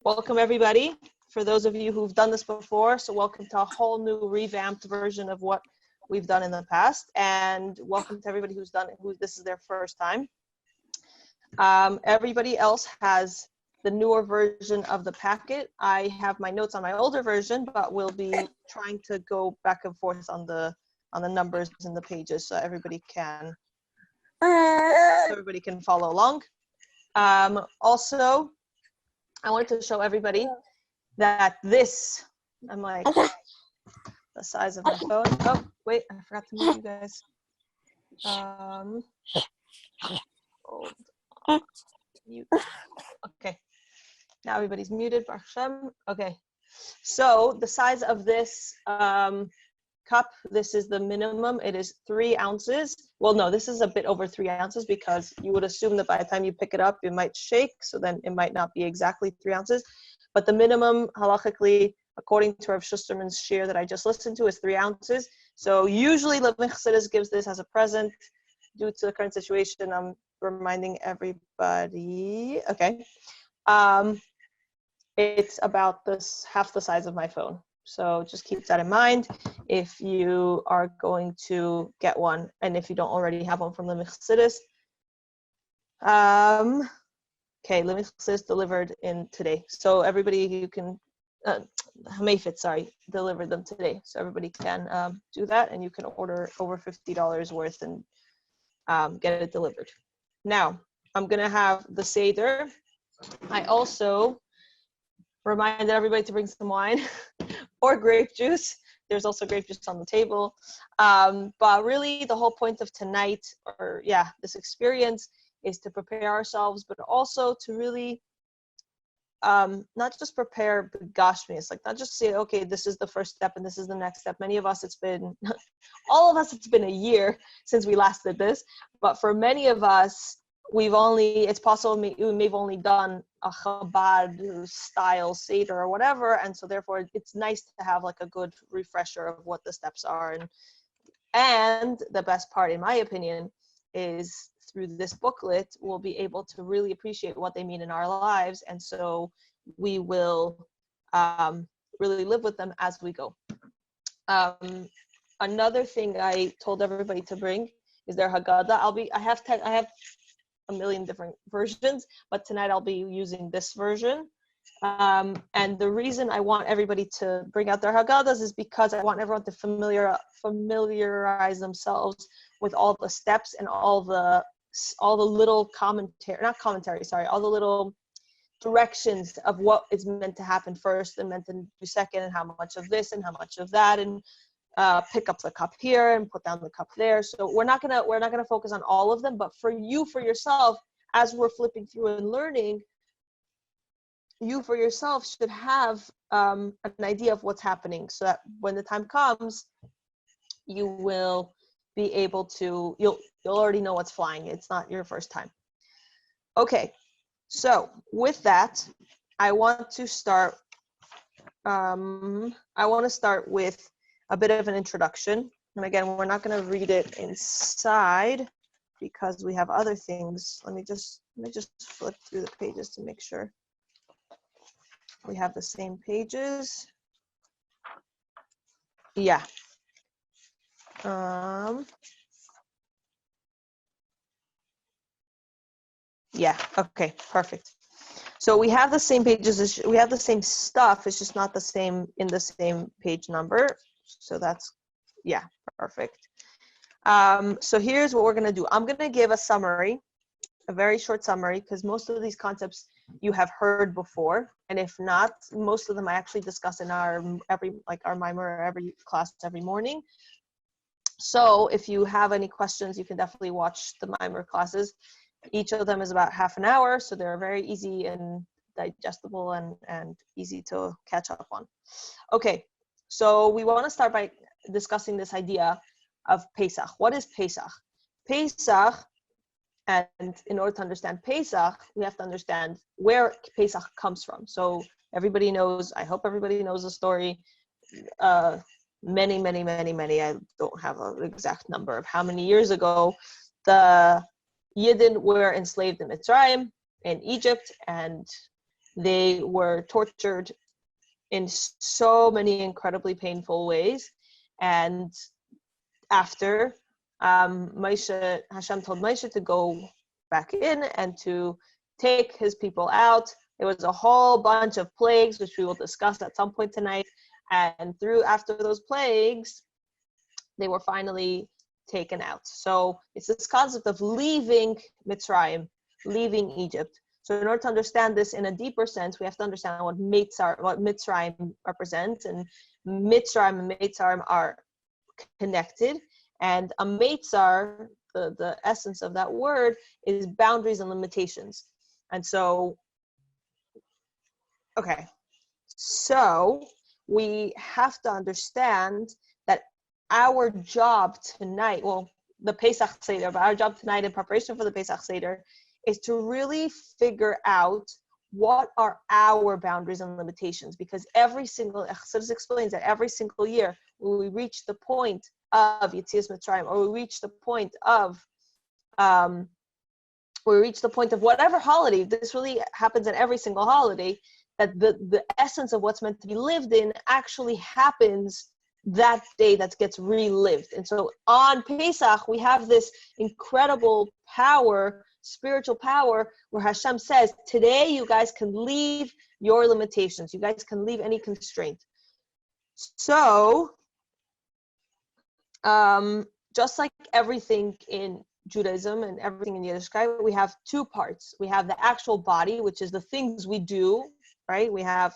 Welcome everybody. For those of you who've done this before, so welcome to a whole new revamped version of what we've done in the past, and welcome to everybody who's done it, who this is their first time. Everybody else has the newer version of the packet. I have my notes on my older version, but we'll be trying to go back and forth on the numbers and the pages so everybody can follow along. Also, I wanted to show everybody that this, I'm like the size of my phone. Oh, wait, I forgot to mute you guys. Hold on. Mute. Okay, now everybody's muted. Baruch Hashem. Okay, so the size of this cup, this is the minimum. It is 3 ounces. Well, no, this is a bit over 3 ounces because you would assume that by the time you pick it up, it might shake. So then it might not be exactly 3 ounces. But the minimum, halachically, according to Rav Schusterman's shir that I just listened to, is 3 ounces. So usually, Chassidus gives this as a present. Due to the current situation, I'm reminding everybody. Okay, it's about half the size of my phone. So just keep that in mind if you are going to get one, and if you don't already have one from the Chassidus. Okay, Limit Chassidus delivered in today. So everybody, you can, Hamefit, delivered them today. So everybody can do that, and you can order over $50 worth and get it delivered. Now, I'm going to have the Seder. I also reminded everybody to bring some wine or grape juice. There's also grape juice on the table. But really the whole point of tonight, this experience, is to prepare ourselves, but also to really not just prepare Gashmias, like not just say, okay, this is the first step and this is the next step. Many of us, all of us, it's been a year since we last did this. But for many of us, it's possible we've only done a Chabad style Seder or whatever, and so therefore it's nice to have like a good refresher of what the steps are. And the best part, in my opinion, is through this booklet, we'll be able to really appreciate what they mean in our lives, and so we will really live with them as we go. Another thing I told everybody to bring is their Haggadah. I have a million different versions, but tonight I'll be using this version. And the reason I want everybody to bring out their Haggadahs is because I want everyone to familiarize themselves with all the steps and all the little all the little directions of what is meant to happen first and meant to do second, and how much of this and how much of that, and pick up the cup here and put down the cup there. So we're not gonna focus on all of them, but for yourself, as we're flipping through and learning, you for yourself should have an idea of what's happening, so that when the time comes, you will be able to, you'll already know what's flying. It's not your first time. Okay, so with that, I want to start with a bit of an introduction. And again, we're not going to read it inside because we have other things. Let me just flip through the pages to make sure we have the same pages. Yeah. Yeah, okay, perfect. So we have the same pages, we have the same stuff, it's just not the same in the same page number. So that's, yeah, perfect. So here's what we're gonna do. I'm gonna give a summary, a very short summary, because most of these concepts you have heard before, and if not, most of them I actually discuss in our mimer every class every morning. So if you have any questions, you can definitely watch the mimer classes. Each of them is about half an hour, so they're very easy and digestible and easy to catch up on. Okay, so we want to start by discussing this idea of Pesach. What is Pesach? Pesach, and in order to understand Pesach, we have to understand where Pesach comes from. So everybody knows, I hope everybody knows the story. Many, I don't have an exact number of how many years ago, the Yidden were enslaved in Mitzrayim, in Egypt, and They were tortured in so many incredibly painful ways. And after Hashem told Moshe to go back in and to take his people out. There was a whole bunch of plagues, which we will discuss at some point tonight. And after those plagues, they were finally taken out. So it's this concept of leaving Mitzrayim, leaving Egypt. So in order to understand this in a deeper sense, we have to understand what Mitzrayim represents. And Mitzrayim and Mitzrayim are connected. And a Meitzar, the essence of that word, is boundaries and limitations. And so, okay, so we have to understand that our job tonight, well, the Pesach Seder, but our job tonight in preparation for the Pesach Seder is to really figure out what are our boundaries and limitations, because Chassidus explains that every single year when we reach the point of Yetzias Mitzrayim, or we reach the point of whatever holiday, this really happens in every single holiday, that the essence of what's meant to be lived in actually happens that day, that gets relived. And so on Pesach, we have this incredible power, spiritual power, where Hashem says, today you guys can leave your limitations. You guys can leave any constraint. So, just like everything in Judaism and everything in Yiddishkeit, we have two parts. We have the actual body, which is the things we do, right? We have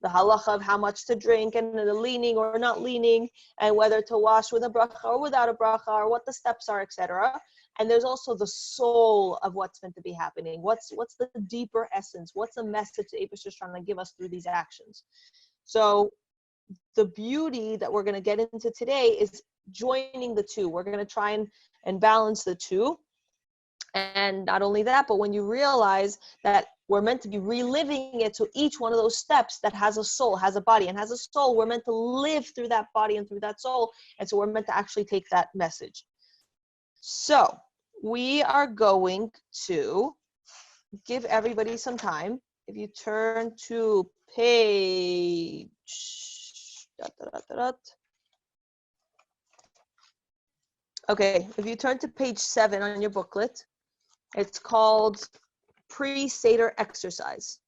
the halacha of how much to drink and the leaning or not leaning, and whether to wash with a bracha or without a bracha, or what the steps are, etc. And there's also the soul of what's meant to be happening. What's the deeper essence? What's the message that Abish is trying to give us through these actions? So the beauty that we're going to get into today is joining the two. We're going to try and balance the two. And not only that, but when you realize that we're meant to be reliving it, so each one of those steps that has a soul, has a body, and has a soul, we're meant to live through that body and through that soul. And so we're meant to actually take that message. So we are going to give everybody some time. If you turn to page... Okay, if you turn to page 7 on your booklet, it's called Pre-Seder Exercise.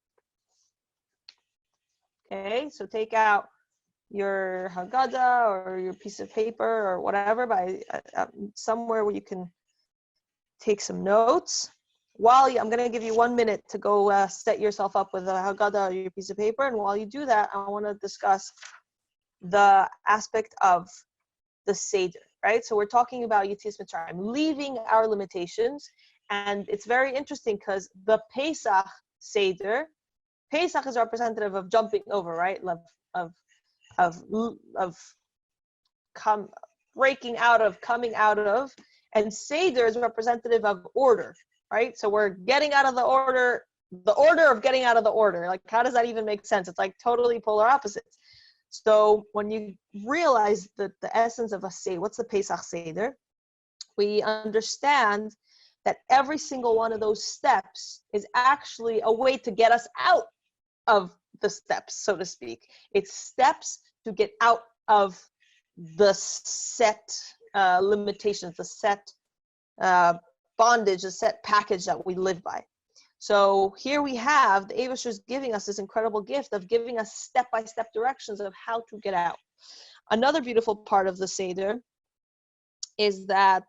Okay, so take out your Haggadah or your piece of paper or whatever, somewhere where you can take some notes. I'm going to give you 1 minute to go set yourself up with a Haggadah or your piece of paper. And while you do that, I want to discuss the aspect of the Seder, right? So we're talking about Yetzias Mitzrayim, leaving our limitations. And it's very interesting because the Pesach Seder, Pesach is representative of jumping over, right? Breaking out of, coming out of, and Seder is representative of order, right? So we're getting out of the order of getting out of the order. Like, how does that even make sense? It's like totally polar opposites. So when you realize that the essence of a Seder, what's the Pesach Seder? We understand that every single one of those steps is actually a way to get us out of the steps, so to speak. It's steps to get out of the set limitations, the set bondage, the set package that we live by. So here we have the Eibusher is giving us this incredible gift of giving us step-by-step directions of how to get out. Another beautiful part of the Seder is that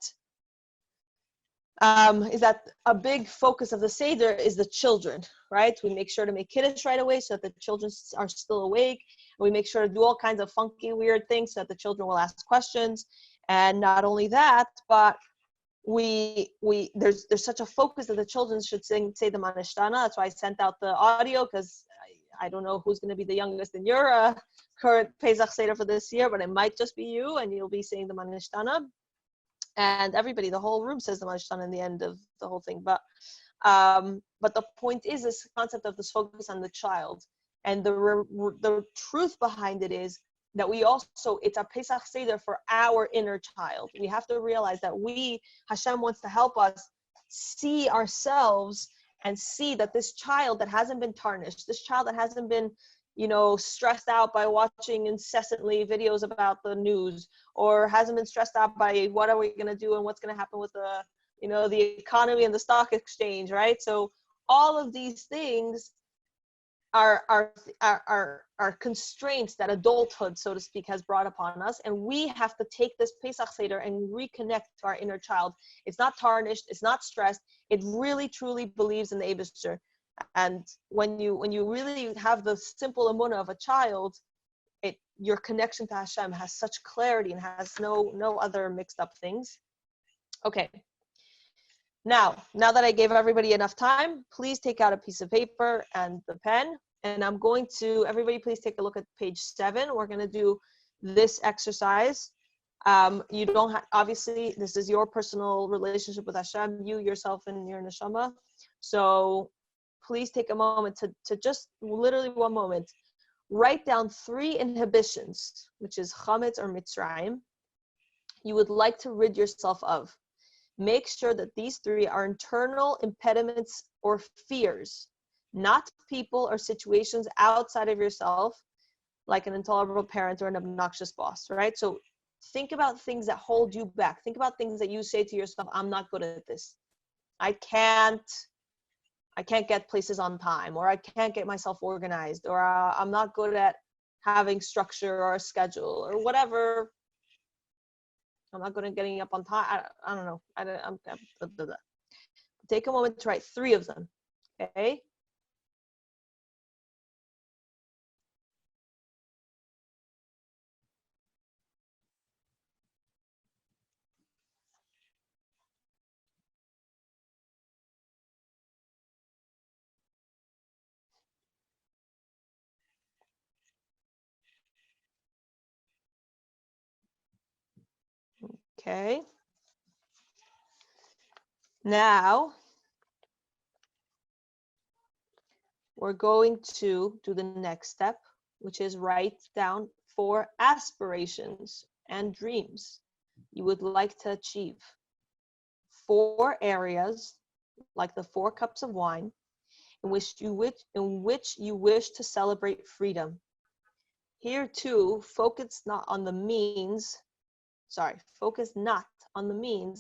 a big focus of the Seder is the children, right? We make sure to make Kiddush right away so that the children are still awake. We make sure to do all kinds of funky, weird things so that the children will ask questions. And not only that, but there's such a focus that the children should say the Manishtana. That's why I sent out the audio, because I don't know who's going to be the youngest in your current Pesach Seder for this year, but it might just be you, and you'll be saying the Manishtana. And everybody, the whole room says the Manishtana in the end of the whole thing. But the point is this concept of this focus on the child. And the truth behind it is that it's a Pesach Seder for our inner child. We have to realize that Hashem wants to help us see ourselves and see that this child that hasn't been tarnished, this child that hasn't been, stressed out by watching incessantly videos about the news, or hasn't been stressed out by what are we going to do and what's going to happen with the economy and the stock exchange, right? So all of these things are constraints that adulthood, so to speak, has brought upon us, and we have to take this Pesach Seder and reconnect to our inner child. It's not tarnished, it's not stressed, it really truly believes in the Eibishter. And when you really have the simple emunah of a child, your connection to Hashem has such clarity and has no other mixed up things. Okay. Now that I gave everybody enough time, please take out a piece of paper and the pen. And I'm going to, everybody please take a look at page 7. We're going to do this exercise. You don't have, obviously, this is your personal relationship with Hashem, you, yourself, and your neshama. So please take a moment to just, literally 1 moment, write down 3 inhibitions, which is chametz or Mitzrayim, you would like to rid yourself of. Make sure that these 3 are internal impediments or fears, not people or situations outside of yourself, like an intolerable parent or an obnoxious boss, right? So think about things that hold you back. Think about things that you say to yourself, I'm not good at this. I can't get places on time, or I can't get myself organized, or I'm not good at having structure or a schedule, or whatever. I'm not good at getting up on time. I don't know. Take a moment to write 3 of them, okay? Okay. Now, we're going to do the next step, which is write down 4 aspirations and dreams you would like to achieve. 4 areas, like the 4 cups of wine, in which you wish to celebrate freedom. Here too, focus not on the means,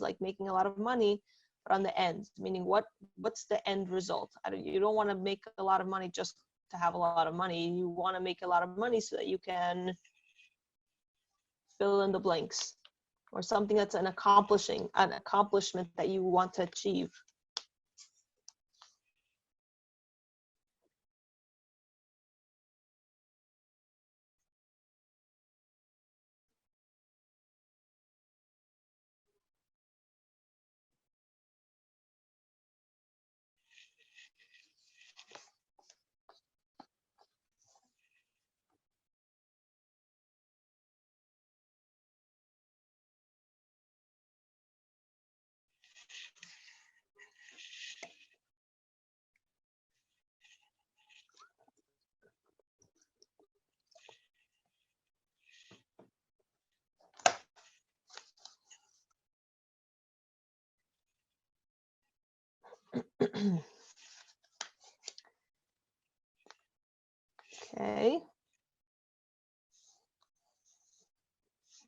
like making a lot of money, but on the end, meaning what's the end result? You don't want to make a lot of money just to have a lot of money. You want to make a lot of money so that you can fill in the blanks, or something that's an accomplishment that you want to achieve. Okay.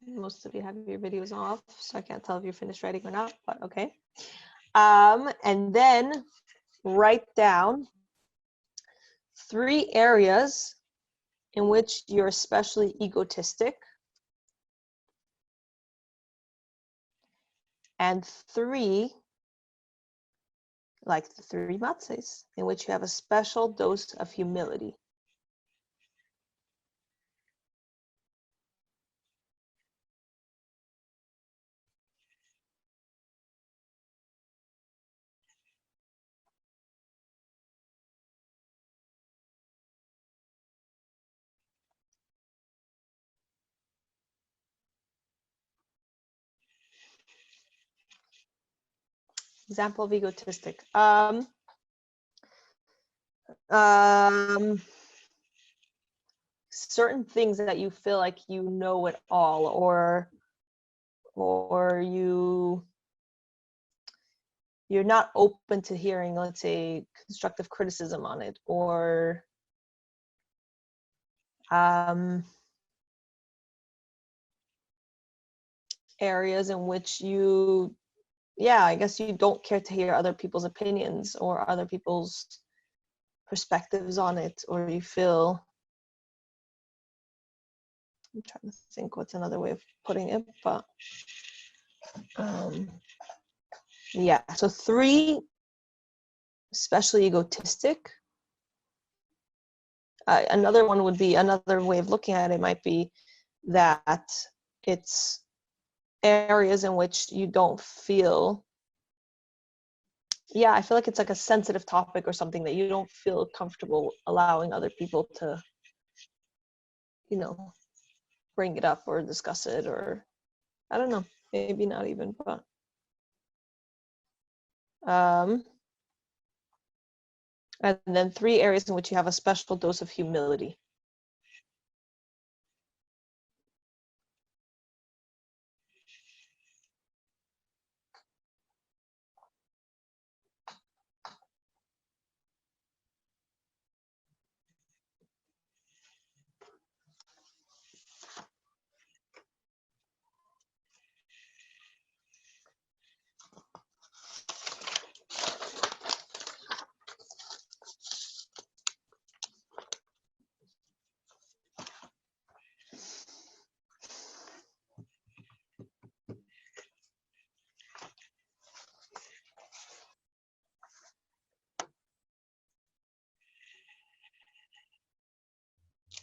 Most of you have your videos off, so I can't tell if you're finished writing or not, but okay. And then write down 3 areas in which you're especially egotistic, and 3, like the 3 matzahs, in which you have a special dose of humility. Example of egotistic. Certain things that you feel like you know it all, or you you're not open to hearing, let's say, constructive criticism on it, or areas in which you, I guess you don't care to hear other people's opinions or other people's perspectives on it, or you feel, I'm trying to think what's another way of putting it, but so 3, especially egotistic. Another one would be, another way of looking at it might be that it's areas in which you don't feel, I feel like it's like a sensitive topic or something that you don't feel comfortable allowing other people to, bring it up or discuss it, or I don't know, maybe not even, but and then 3 areas in which you have a special dose of humility.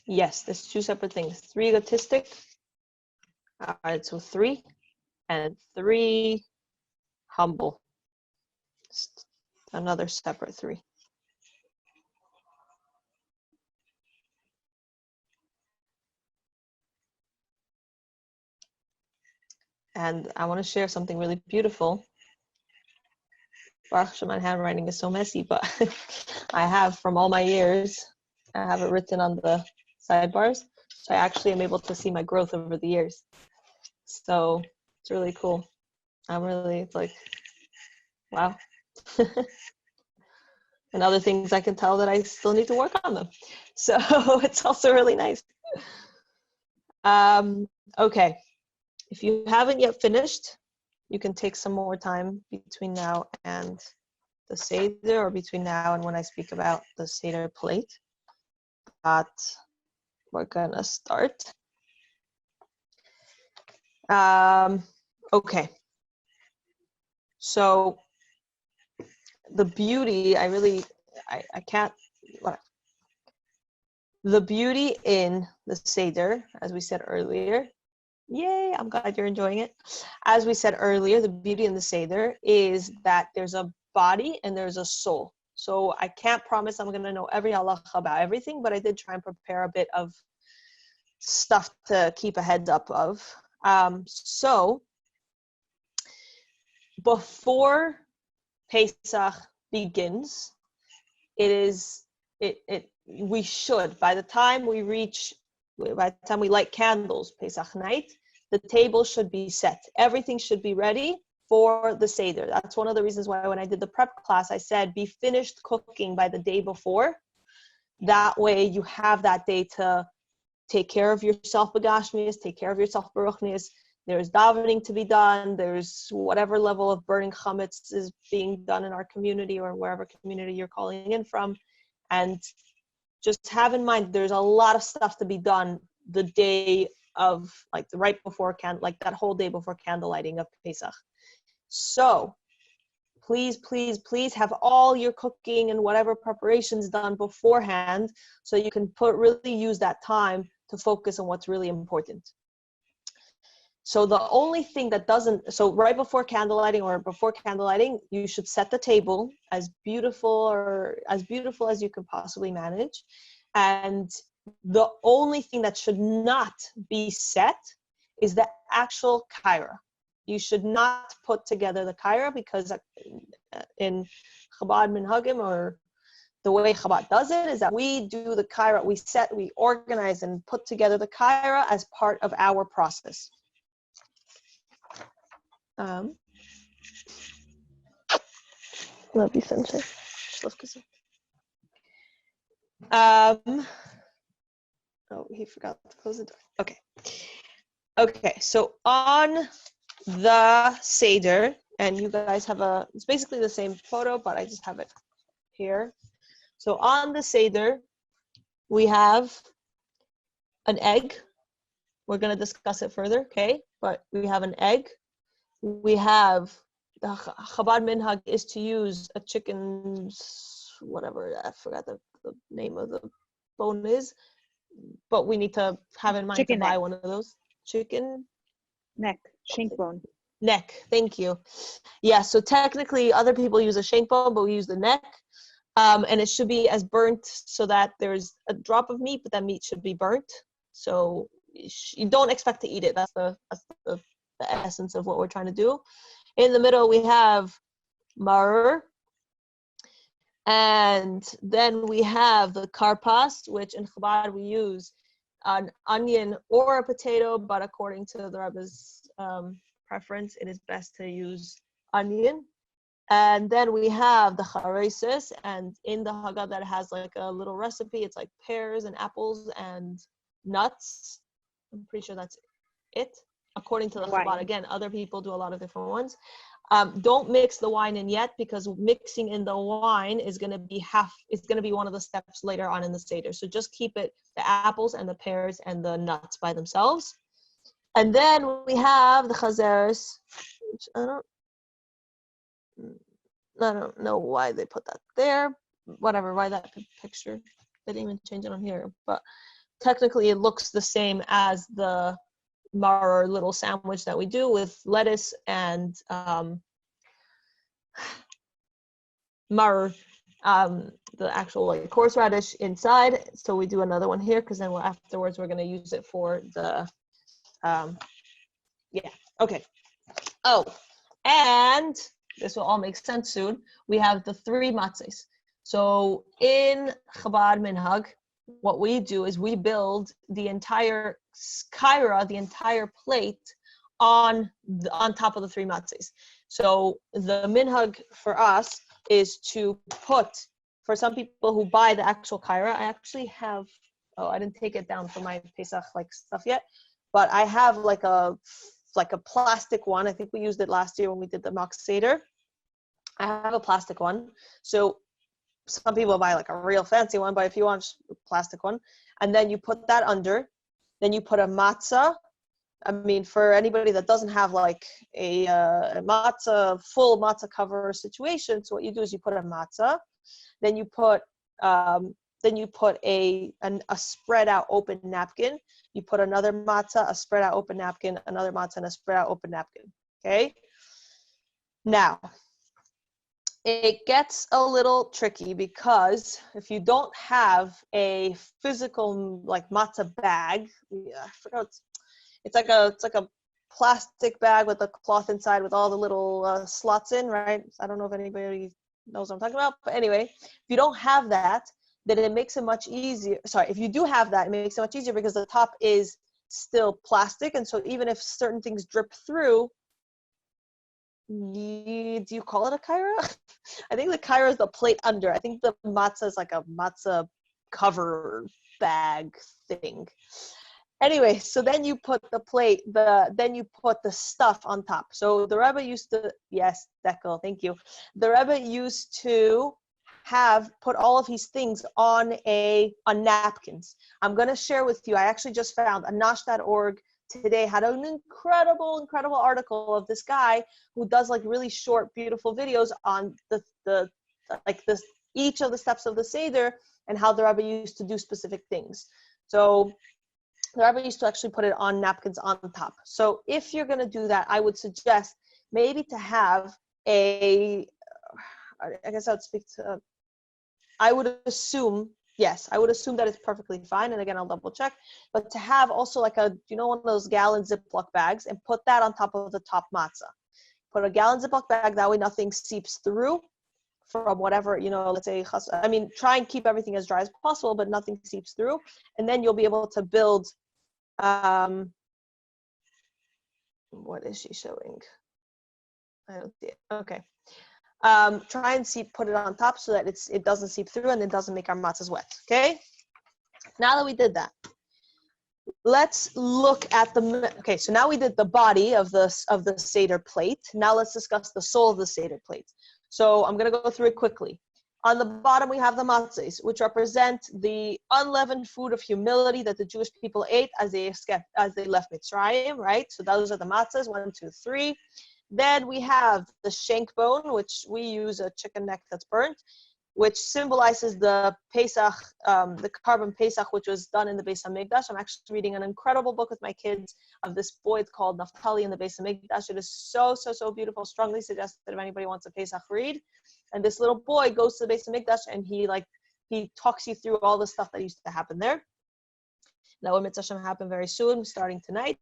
Yes, there's 2 separate things. 3 egotistic. All right, so 3, and 3 humble. Just another separate 3. And I want to share something really beautiful. Baruch Hashem, my handwriting is so messy, but I have, from all my years, I have it written on the sidebars. So I actually am able to see my growth over the years. So it's really cool. It's like, wow. And other things I can tell that I still need to work on them. So it's also really nice. Okay. If you haven't yet finished, you can take some more time between now and the Seder, or between now and when I speak about the Seder plate. But we're gonna start. Okay. So the beauty, I can't, the beauty in the Seder, as we said earlier, yay, I'm glad you're enjoying it. As we said earlier, the beauty in the Seder is that there's a body and there's a soul. So I can't promise I'm going to know every halacha about everything, but I did try and prepare a bit of stuff to keep a heads up of. So before Pesach begins, we should, by the time we light candles, Pesach night, the table should be set. Everything should be ready for the Seder. That's one of the reasons why when I did the prep class, I said, be finished cooking by the day before. That way you have that day to take care of yourself, Begashmias, take care of yourself, Baruchnias. There's davening to be done. There's whatever level of burning chametz is being done in our community or wherever community you're calling in from. And just have in mind, there's a lot of stuff to be done the day of, like the right before like that whole day before candle lighting of Pesach. So please, please, please have all your cooking and whatever preparations done beforehand, so you can really use that time to focus on what's really important. So the only thing that so right before candle lighting or before candle lighting, you should set the table as beautiful as you can possibly manage. And the only thing that should not be set is the actual kaira. You should not put together the kaira, because in Chabad Minhagim, or the way Chabad does it, is that we do the kaira, we organize and put together the kaira as part of our process. Oh, he forgot to close the door. Okay. Okay, so on the Seder, and you guys have it's basically the same photo, but I just have it here. So on the Seder, we have an egg. We're going to discuss it further, okay? But we have an egg. We have, the Chabad minhag is to use a chicken's, whatever, I forgot the name of the bone is, but we need to have in mind Chicken to buy neck. one of those. Chicken? Neck, shank bone. Neck, thank you. Yeah, so technically other people use a shank bone, but we use the neck. And it should be as burnt so that there's a drop of meat, but that meat should be burnt. So you don't expect to eat it. That's the essence of what we're trying to do. In the middle, we have maror. And then we have the karpas, which in Chabad we use an onion or a potato, but according to the Rebbe's preference, it is best to use onion. And then we have the charesis, and in the Haggadah that has like a little recipe, it's like pears and apples and nuts. I'm pretty sure that's it, according to the Chabad. Again, other people do a lot of different ones. Don't mix the wine in yet, because mixing in the wine is going to be one of the steps later on in the Seder. So just keep it, the apples and the pears and the nuts by themselves. And then we have the chazeres, which I don't know why they put that there. Whatever, why that picture. They didn't even change it on here. But technically it looks the same as the maror little sandwich that we do with lettuce and maror, the actual like horseradish inside. So we do another one here because then afterwards we're going to use it for the okay. Oh, and this will all make sense soon. We have the 3 matzahs. So in Chabad minhag, what we do is we build the entire kaira, the entire plate, on top of the 3 matzahs. So the minhag for us is to put, for some people who buy the actual kaira, I actually have, I didn't take it down for my Pesach like stuff yet, but I have like a plastic one. I think we used it last year when we did the Mock Seder. I have a plastic one. So some people buy like a real fancy one, but if you want a plastic one, and then you put that under, then you put a matzah. I mean, for anybody that doesn't have like a matzah, full matzah cover situation, so what you do is you put a matzah, then you put a spread out open napkin. You put another matzah, a spread out open napkin, another matzah, and a spread out open napkin. Okay. Now, it gets a little tricky because if you don't have a physical like matzah bag, I forgot, it's like a plastic bag with a cloth inside with all the little slots in, right? I don't know if anybody knows what I'm talking about, but anyway, if you don't have that, then it makes it much easier. Sorry, if you do have that, it makes it much easier because the top is still plastic, and so even if certain things drip through, do you call it a kaira? I think the kaira is the plate under. I think the matzah is like a matzah cover bag thing. Anyway, so then you put the plate, then you put the stuff on top. So the Rebbe used to, yes, Dekel, thank you. The Rebbe used to put all of his things on napkins. I'm going to share with you, I actually just found anash.org today had an incredible article of this guy who does like really short, beautiful videos on each of the steps of the Seder and how the Rebbe used to do specific things. So the Rebbe used to actually put it on napkins on top. So if you're going to do that, I would suggest maybe to have I guess I would speak to, I would assume that it's perfectly fine. And again, I'll double check. But to have also like one of those gallon Ziploc bags and put that on top of the top matzah. Put a gallon Ziploc bag, that way nothing seeps through from whatever, let's say, try and keep everything as dry as possible, but nothing seeps through. And then you'll be able to build, what is she showing? I don't see it. Okay. Try and put it on top so that it doesn't seep through and it doesn't make our matzahs wet. Okay. Now that we did that, let's look at okay, so now we did the body of the Seder plate. Now let's discuss the soul of the Seder plate. So I'm going to go through it quickly. On the bottom, we have the matzahs, which represent the unleavened food of humility that the Jewish people ate as they left Mitzrayim, right? So those are the matzahs, 1, 2, 3. Then we have the shank bone, which we use a chicken neck that's burnt, which symbolizes the Pesach, the carbon Pesach, which was done in the Beis HaMikdash. I'm actually reading an incredible book with my kids of this boy. It's called Naphtali in the Beis HaMikdash. It is so, so, so beautiful. Strongly suggested if anybody wants a Pesach read. And this little boy goes to the Beis HaMikdash and he talks you through all the stuff that used to happen there. That will mitzvah happen very soon, starting tonight.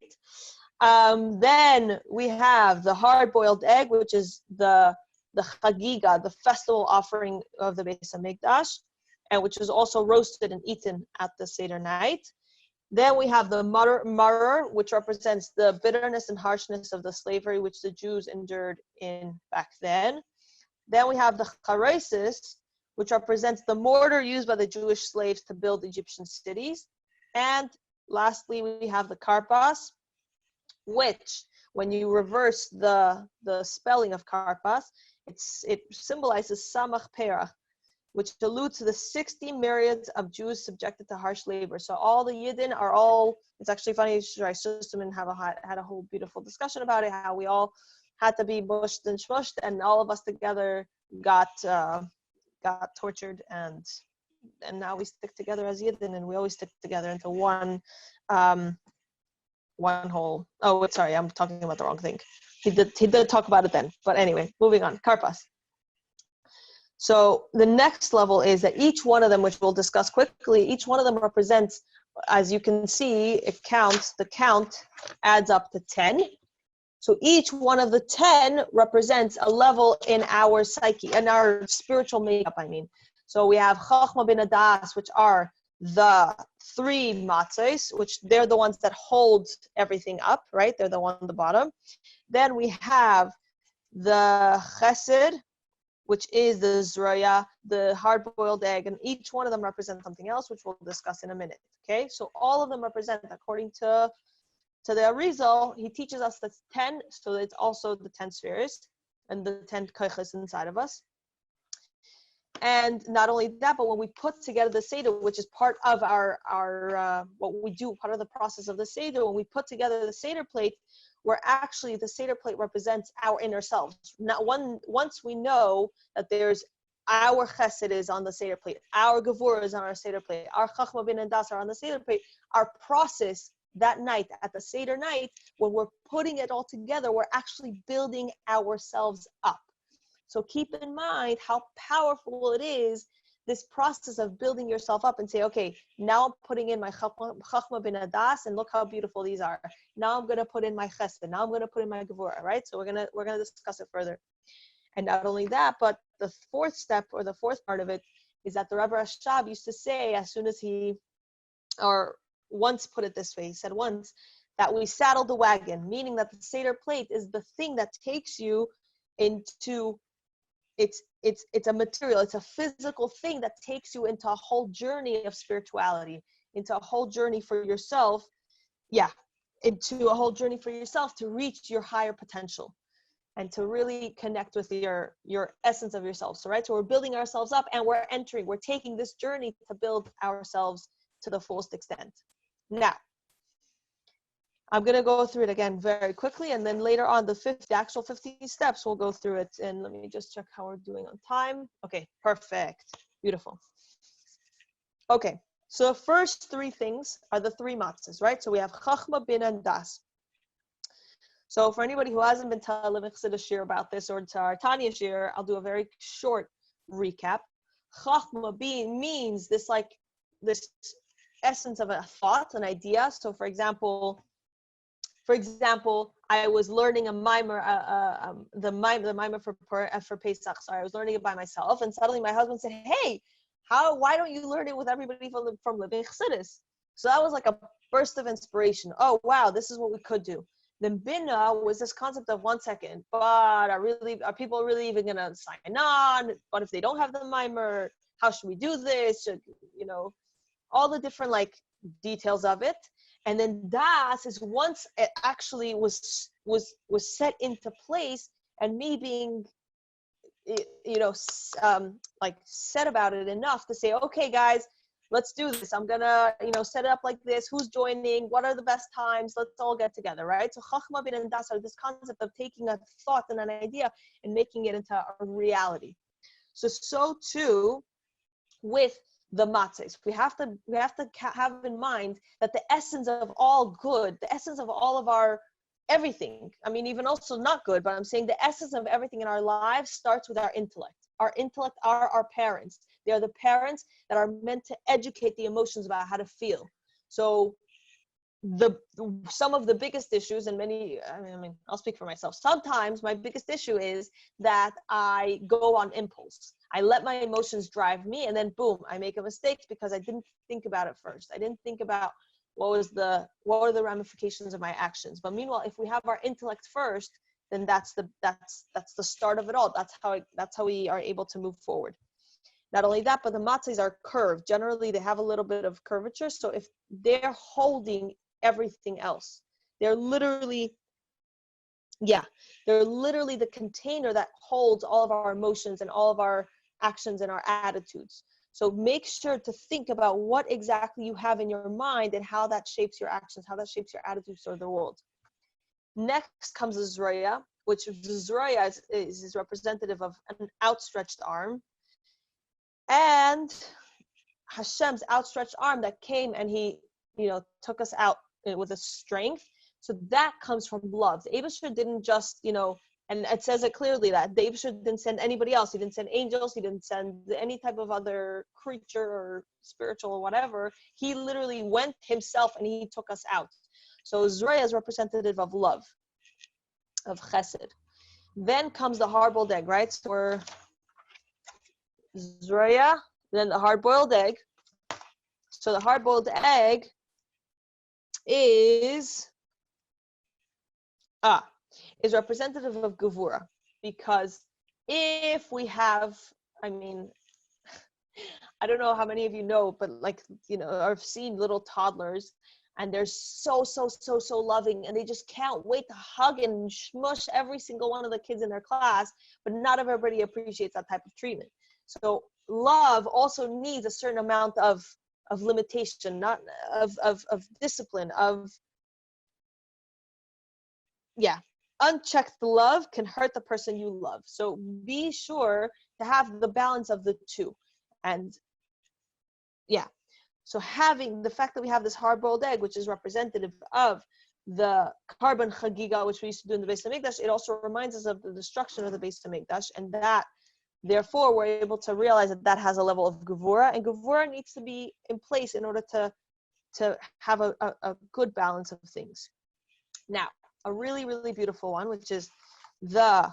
Then we have the hard-boiled egg, which is the chagiga, the festival offering of the Beis HaMikdash, and which was also roasted and eaten at the Seder night. Then we have the maror, which represents the bitterness and harshness of the slavery which the Jews endured in back then. Then we have the charosis, which represents the mortar used by the Jewish slaves to build Egyptian cities. And lastly, we have the karpas, which, when you reverse the spelling of karpas, it symbolizes samach perach, which alludes to the 60 myriads of Jews subjected to harsh labor. So all the Yidden are all, it's actually funny, Chassidus had a whole beautiful discussion about it, how we all had to be mushed and shmushed, and all of us together got tortured, and now we stick together as Yidden, and we always stick together into one whole. Oh, sorry, I'm talking about the wrong thing. He did talk about it then, but anyway, moving on. Karpas. So the next level is that each one of them, which we'll discuss quickly, each one of them represents, as you can see, the count adds up to 10. So each one of the 10 represents a level in our psyche, in our spiritual makeup, I mean. So we have Chachma bin Adas, which are the 3 matzos, which they're the ones that hold everything up, right? They're the one on the bottom. Then we have the Chesed, which is the Zroya, the hard-boiled egg, and each one of them represents something else, which we'll discuss in a minute, okay? So all of them represent, according to the Arizal, he teaches us that's 10, so it's also the 10 spheres and the 10 koiches inside of us. And not only that, but when we put together the Seder, which is part of our what we do, part of the process of the Seder, when we put together the Seder plate, the Seder plate represents our inner selves. Once we know that there's our chesed is on the Seder plate, our gevurah is on our Seder plate, our chachma bin adas are on the Seder plate, our process that night, at the Seder night, when we're putting it all together, we're actually building ourselves up. So keep in mind how powerful it is, this process of building yourself up, and say, okay, now I'm putting in my chachma bin adas, and look how beautiful these are. Now I'm going to put in my chesed. Now I'm going to put in my gevurah, right? So we're gonna discuss it further. And not only that, but the 4th step, or the 4th part of it, is that the Rebbe Rashab used to say, as soon as or once put it this way, he said once, that we saddle the wagon, meaning that the Seder plate is the thing that takes you into, it's a material, it's a physical thing that takes you into a whole journey of spirituality, into a whole journey for yourself, into a whole journey for yourself to reach your higher potential and to really connect with your essence of yourself. So, right, so we're building ourselves up, and we're taking this journey to build ourselves to the fullest extent. Now, I'm going to go through it again very quickly, and then later on, the actual 50 steps, we'll go through it. And let me just check how we're doing on time. Okay, perfect. Beautiful. Okay, so the first 3 things are the 3 matzahs, right? So we have Chachma bin Das. So for anybody who hasn't been to a Meaningful Seder shir about this, or to our Tanya shir, I'll do a very short recap. Chachma means this essence of a thought, an idea. So for example, I was learning a mimer, the mimer for Pesach. Sorry, I was learning it by myself, and suddenly my husband said, "Hey, why don't you learn it with everybody from Chassidus?" So that was like a burst of inspiration. Oh wow, this is what we could do. Then Bina was this concept of 1 second, but are people really even gonna sign on? What if they don't have the mimer? How should we do this? Should, all the different like details of it. And then Das is once it actually was set into place, and me being like said about it enough to say, okay guys, let's do this. I'm gonna set it up like this. Who's joining? What are the best times? Let's all get together, right? So Chachma bin and Das are this concept of taking a thought and an idea and making it into a reality. So too with the matzahs, we have to have in mind that the essence of all good, the essence of all of our everything, I mean, even also not good, but I'm saying the essence of everything in our lives starts with our intellect. Our intellect are our parents. They are the parents that are meant to educate the emotions about how to feel. So some of the biggest issues, and many, I mean, I'll speak for myself. Sometimes my biggest issue is that I go on impulse. I let my emotions drive me, and then boom, I make a mistake because I didn't think about it first. I didn't think about what are the ramifications of my actions. But meanwhile, if we have our intellect first, then that's the start of it all. That's how we are able to move forward. Not only that, but the matzahs are curved. Generally, they have a little bit of curvature. So if they're holding everything else, they're literally the container that holds all of our emotions and all of our actions and our attitudes. So make sure to think about what exactly you have in your mind and how that shapes your actions, how that shapes your attitudes toward the world. Next comes the Zroya, which the Zroya is representative of an outstretched arm. And Hashem's outstretched arm that came and he, took us out with a strength. So that comes from love. The Eibusher didn't just, and it says it clearly that the Eibusher didn't send anybody else. He didn't send angels. He didn't send any type of other creature or spiritual or whatever. He literally went himself and he took us out. So Zroya is representative of love, of chesed. Then comes the hard-boiled egg, right? So we're Zroya, then the hard-boiled egg. So the hard-boiled egg is representative of Gevura, because if we have, I mean, I don't know how many of you know, but I've seen little toddlers and they're so loving, and they just can't wait to hug and smush every single one of the kids in their class, but not everybody appreciates that type of treatment. So love also needs a certain amount of limitation, not of discipline, unchecked love can hurt the person you love. So be sure to have the balance of the two. And so having the fact that we have this hard-boiled egg, which is representative of the carbon chagiga, which we used to do in the Beis Hamikdash, it also reminds us of the destruction of the Beis Hamikdash, and that therefore we're able to realize that has a level of gevura, and gevura needs to be in place in order to have a good balance of things. Now, a really, really beautiful one, which is the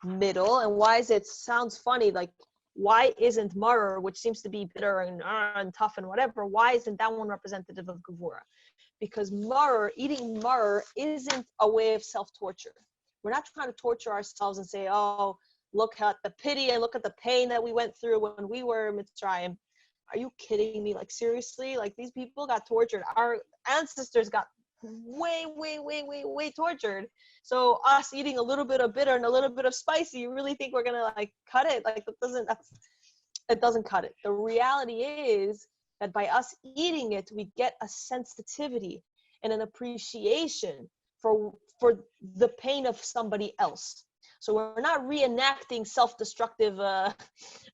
middle. And why is it sounds funny, like why isn't maror, which seems to be bitter and tough and whatever, why isn't that one representative of gevura? Because eating maror isn't a way of self-torture. We're not trying to torture ourselves and say, oh, look at the pity and look at the pain that we went through when we were in Mitzrayim. Are you kidding me? Like, seriously? Like, these people got tortured. Our ancestors got way tortured. So us eating a little bit of bitter and a little bit of spicy, you really think we're gonna like cut it? Like, it doesn't cut it. The reality is that by us eating it, we get a sensitivity and an appreciation for the pain of somebody else. So we're not reenacting self-destructive,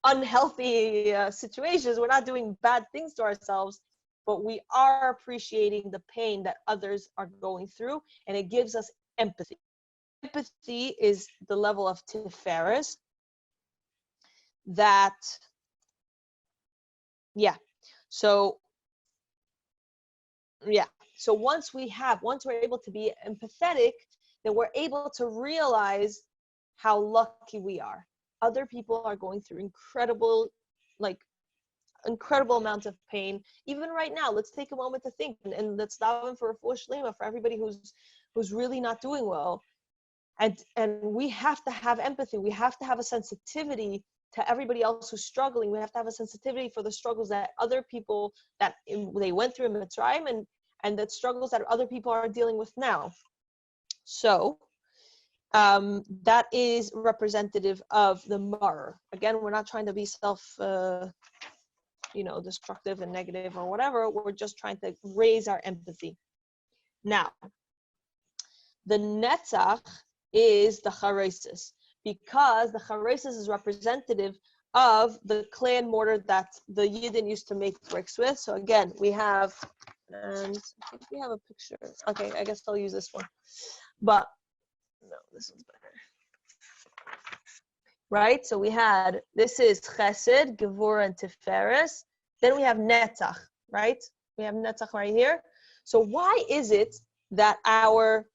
unhealthy situations. We're not doing bad things to ourselves, but we are appreciating the pain that others are going through, and it gives us empathy. Empathy is the level of tiferes that, So once we're able to be empathetic, then we're able to realize how lucky we are. Other people are going through incredible amounts of pain. Even right now, let's take a moment to think and let's dive in for a full shlema for everybody who's really not doing well. And we have to have empathy. We have to have a sensitivity to everybody else who's struggling. We have to have a sensitivity for the struggles that other people they went through in Mitzrayim and the struggles that other people are dealing with now. So that is representative of the maror. Again, we're not trying to be destructive and negative or whatever. We're just trying to raise our empathy. Now, the netzach is the charesis, because the charesis is representative of the clay and mortar that the Yidden used to make bricks with. So again, we have, and I think we have a picture. Okay, I guess I'll use this one. But no, this one's better. Right? So this is Chesed, Gevurah, and Tiferes. Then we have Netzach, right? We have Netzach right here. So why is it that our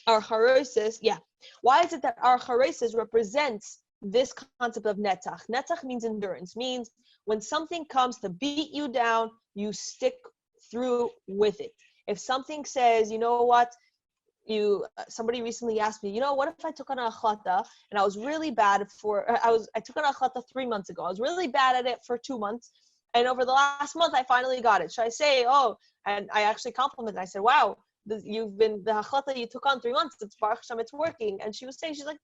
charesis, why is it that our charesis represents this concept of Netzach? Netzach means endurance, means when something comes to beat you down, you stick through with it. If something says, you know what, somebody recently asked me, what if I took on a achlata and I was really bad I took on a achlata 3 months ago. I was really bad at it for 2 months, and over the last month I finally got it. Should I say, and I actually complimented. I said, wow, the achlata you took on 3 months, it's Baruch Hashem, it's working. And she's like,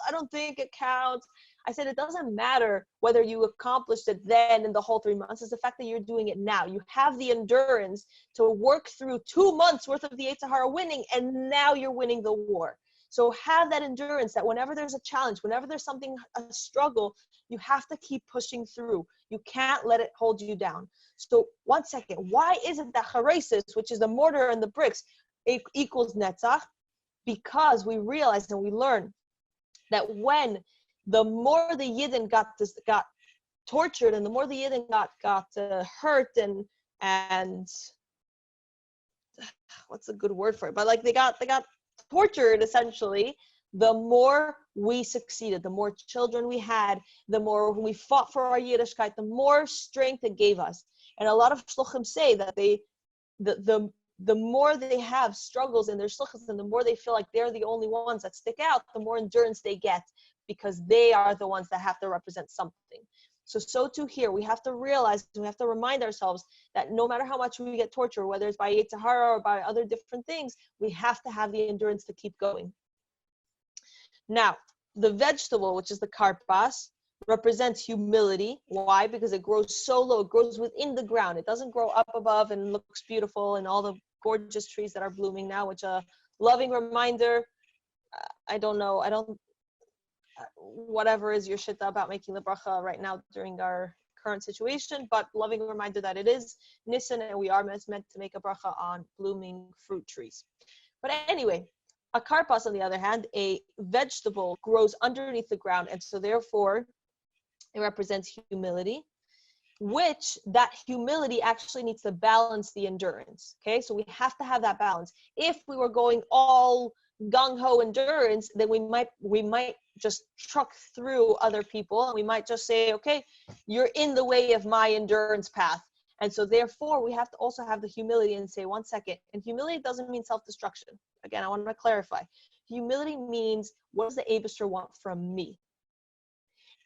I don't think it counts. I said, it doesn't matter whether you accomplished it then in the whole 3 months. It's the fact that you're doing it now. You have the endurance to work through 2 months worth of the Yetzer Hara winning, and now you're winning the war. So have that endurance that whenever there's a challenge, whenever there's a struggle, you have to keep pushing through. You can't let it hold you down. So 1 second, why is it that charesis, which is the mortar and the bricks, equals netzach? Because we realize and we learn that when the more the Yidden got tortured, and the more the Yidden got hurt and what's a good word for it? But like they got tortured essentially. The more we succeeded, the more children we had, the more we fought for our Yiddishkeit, the more strength it gave us. And a lot of shluchim say that the more they have struggles in their shluchos, and the more they feel like they're the only ones that stick out, the more endurance they get, because they are the ones that have to represent something. So too here, we have to realize, we have to remind ourselves that no matter how much we get tortured, whether it's by Yetzer Hara or by other different things, we have to have the endurance to keep going. Now, the vegetable, which is the karpas, represents humility. Why? Because it grows so low, it grows within the ground. It doesn't grow up above and looks beautiful and all the gorgeous trees that are blooming now, which a loving reminder, whatever is your shitta about making the bracha right now during our current situation, but loving reminder that it is Nisan and we are meant to make a bracha on blooming fruit trees. But anyway, a karpas, on the other hand, a vegetable, grows underneath the ground, and so therefore it represents humility, which that humility actually needs to balance the endurance. Okay, so we have to have that balance. If we were going all gung-ho endurance, then we might just truck through other people, and we might just say, okay, you're in the way of my endurance path. And so therefore we have to also have the humility and say, 1 second, and humility doesn't mean self-destruction. Again, I want to clarify. Humility means, what does the Eibusher want from me?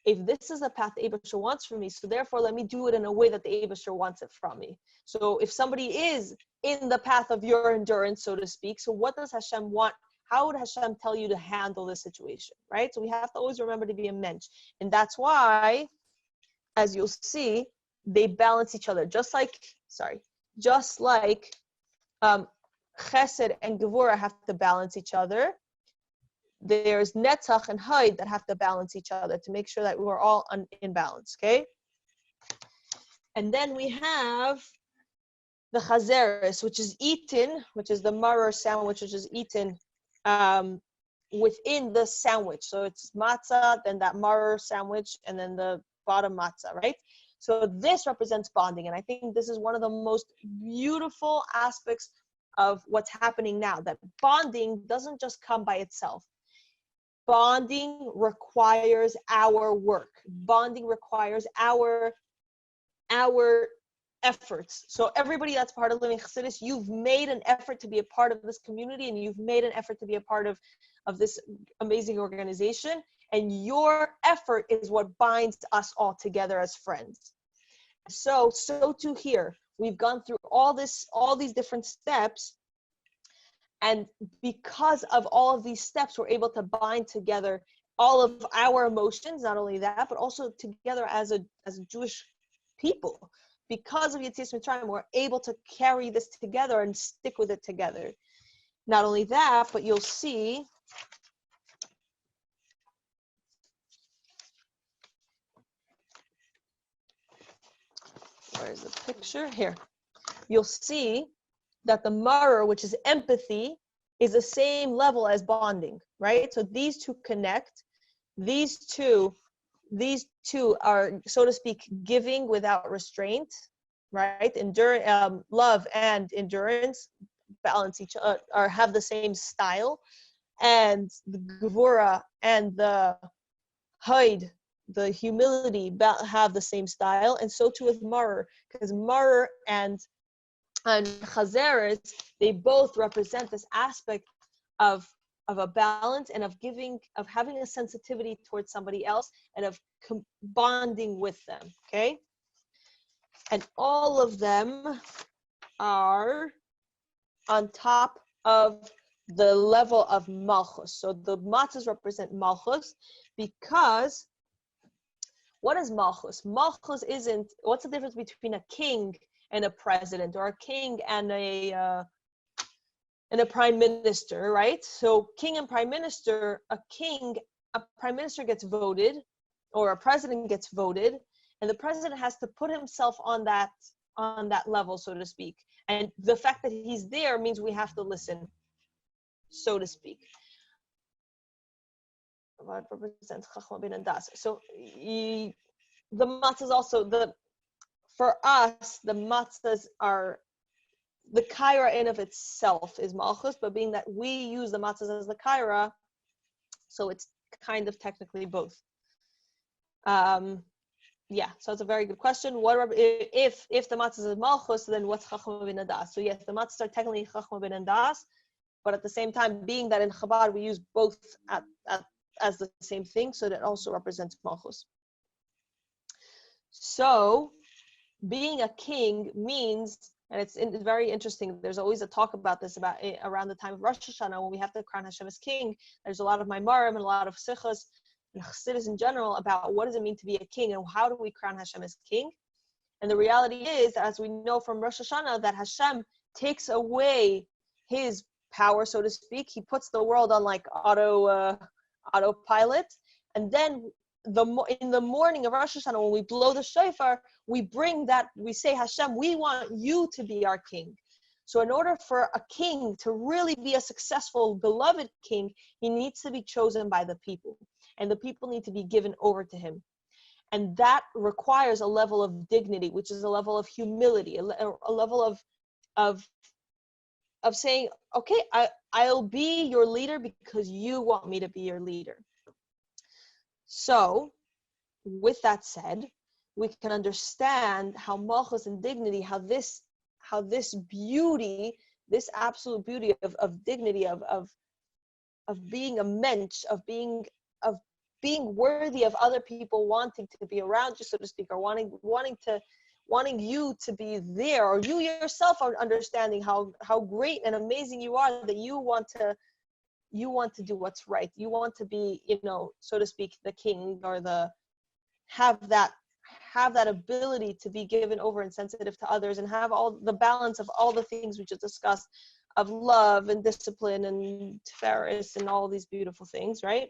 If this is a path the Eibusher wants from me, so therefore let me do it in a way that the Eibusher wants it from me. So if somebody is in the path of your endurance, so to speak, so what does Hashem want? How would Hashem tell you to handle this situation, right? So we have to always remember to be a mensch. And that's why, as you'll see, they balance each other. Just like Chesed and Gevurah have to balance each other, there's Netzach and Haid that have to balance each other to make sure that we're all in balance, okay? And then we have the Chazeres, which is eaten, which is the maror sandwich, which is eaten within the sandwich. So it's matzah, then that maror sandwich, and then the bottom matzah, right? So this represents bonding, and I think this is one of the most beautiful aspects of what's happening now, that bonding doesn't just come by itself. Bonding requires our work. Bonding requires our efforts. So everybody that's part of Living Chassidus, you've made an effort to be a part of this community, and you've made an effort to be a part of this amazing organization. And your effort is what binds us all together as friends. So too here. We've gone through all these different steps. And because of all of these steps, we're able to bind together all of our emotions, not only that, but also together as a Jewish people. Because of Yetzias Mitzrayim, we're able to carry this together and stick with it together. Not only that, but you'll see where's the picture? Here. You'll see that the maror, which is empathy, is the same level as bonding, right? So these two connect. These two are, so to speak, giving without restraint, right? Love and endurance balance each other, or have the same style. And the gevura and the hide, the humility, have the same style. And so too with maror, because maror and chazeres, they both represent this aspect of a balance and of giving, of having a sensitivity towards somebody else, and of bonding with them, okay? And all of them are on top of the level of malchus. So the matzahs represent malchus, because what is malchus? Malchus isn't, what's the difference between a king and a president, or a king and a prime minister, right? So king and prime minister, a prime minister gets voted, or a president gets voted, and the president has to put himself on that level, so to speak. And the fact that he's there means we have to listen, so to speak. So the matzahs also, for us, the matzahs are, the kaira in of itself is malchus, but being that we use the matzahs as the kaira, so it's kind of technically both. Yeah, so it's a very good question. What if the matzahs is malchus, then what's chachma bin das? So yes, the matzahs are technically chachma bin das, but at the same time, being that in Chabad we use both as the same thing, so that also represents malchus. So being a king means, and it's very interesting, there's always a talk about this around the time of Rosh Hashanah, when we have to crown Hashem as king. There's a lot of maimarim and a lot of sichos and chassidus in general about what does it mean to be a king, and how do we crown Hashem as king. And the reality is, as we know from Rosh Hashanah, that Hashem takes away his power, so to speak. He puts the world on like autopilot, and then in the morning of Rosh Hashanah, when we blow the shofar, we say, Hashem, we want you to be our king. So in order for a king to really be a successful, beloved king, he needs to be chosen by the people, and the people need to be given over to him. And that requires a level of dignity, which is a level of humility, a level of saying, okay, I'll be your leader because you want me to be your leader. So, with that said, we can understand how malchus and dignity, how this beauty, this absolute beauty of dignity, of being a mensch, of being worthy of other people wanting to be around you, so to speak, or wanting you to be there, or you yourself are understanding how great and amazing you are, that you want to do what's right. You want to be, so to speak, the king, or have that ability to be given over and sensitive to others, and have all the balance of all the things we just discussed, of love and discipline and tiferes and all these beautiful things, right?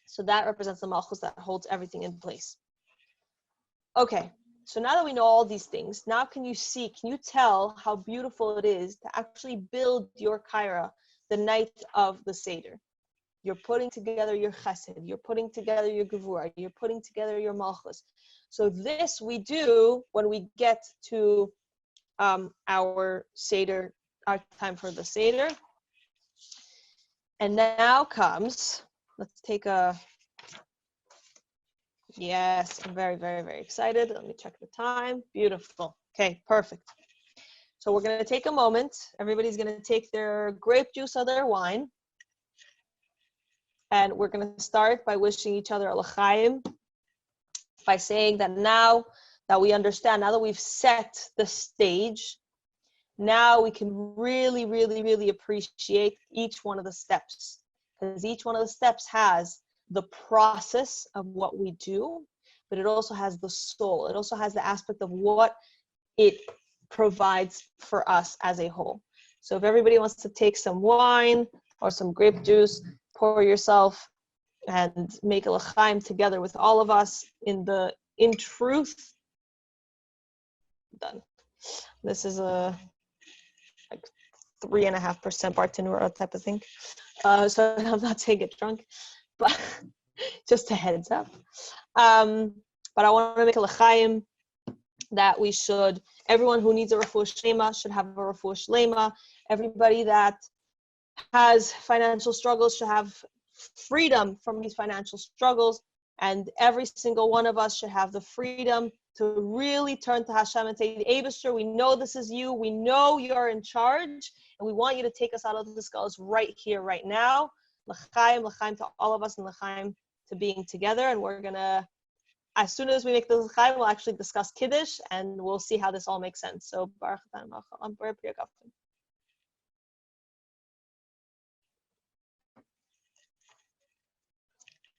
So that represents the malchus that holds everything in place. Okay, so now that we know all these things, now can you tell how beautiful it is to actually build your kaira the night of the Seder? You're putting together your chesed, you're putting together your gevura, you're putting together your malchus. So this we do when we get to our Seder, our time for the Seder. And now comes, let's take a Yes, I'm very, very, very excited. Let me check the time. Beautiful. Okay, perfect. So we're going to take a moment. Everybody's going to take their grape juice or their wine. And we're going to start by wishing each other a l'chaim, by saying that now that we understand, now that we've set the stage, now we can really, really, really appreciate each one of the steps. Because each one of the steps has the process of what we do, but it also has the soul. It also has the aspect of what it provides for us as a whole. So if everybody wants to take some wine or some grape juice, pour yourself and make a l'chaim together with all of us in truth. Done. This is a like 3.5% Bartenura type of thing. So I'm not saying get drunk, but just a heads up. But I want to make a l'chaim that we should, everyone who needs a refuah shlema should have a refuah shlema. Everybody that has financial struggles should have freedom from these financial struggles. And every single one of us should have the freedom to really turn to Hashem and say, Eibusher, we know this is you. We know you're in charge. And we want you to take us out of the skulls right here, right now. L'chaim, l'chaim to all of us, and l'chaim to being together. And we're going to, as soon as we make the l'chaim, we'll actually discuss Kiddush, and we'll see how this all makes sense. So, Baruch Atan Michal. I'm very priya.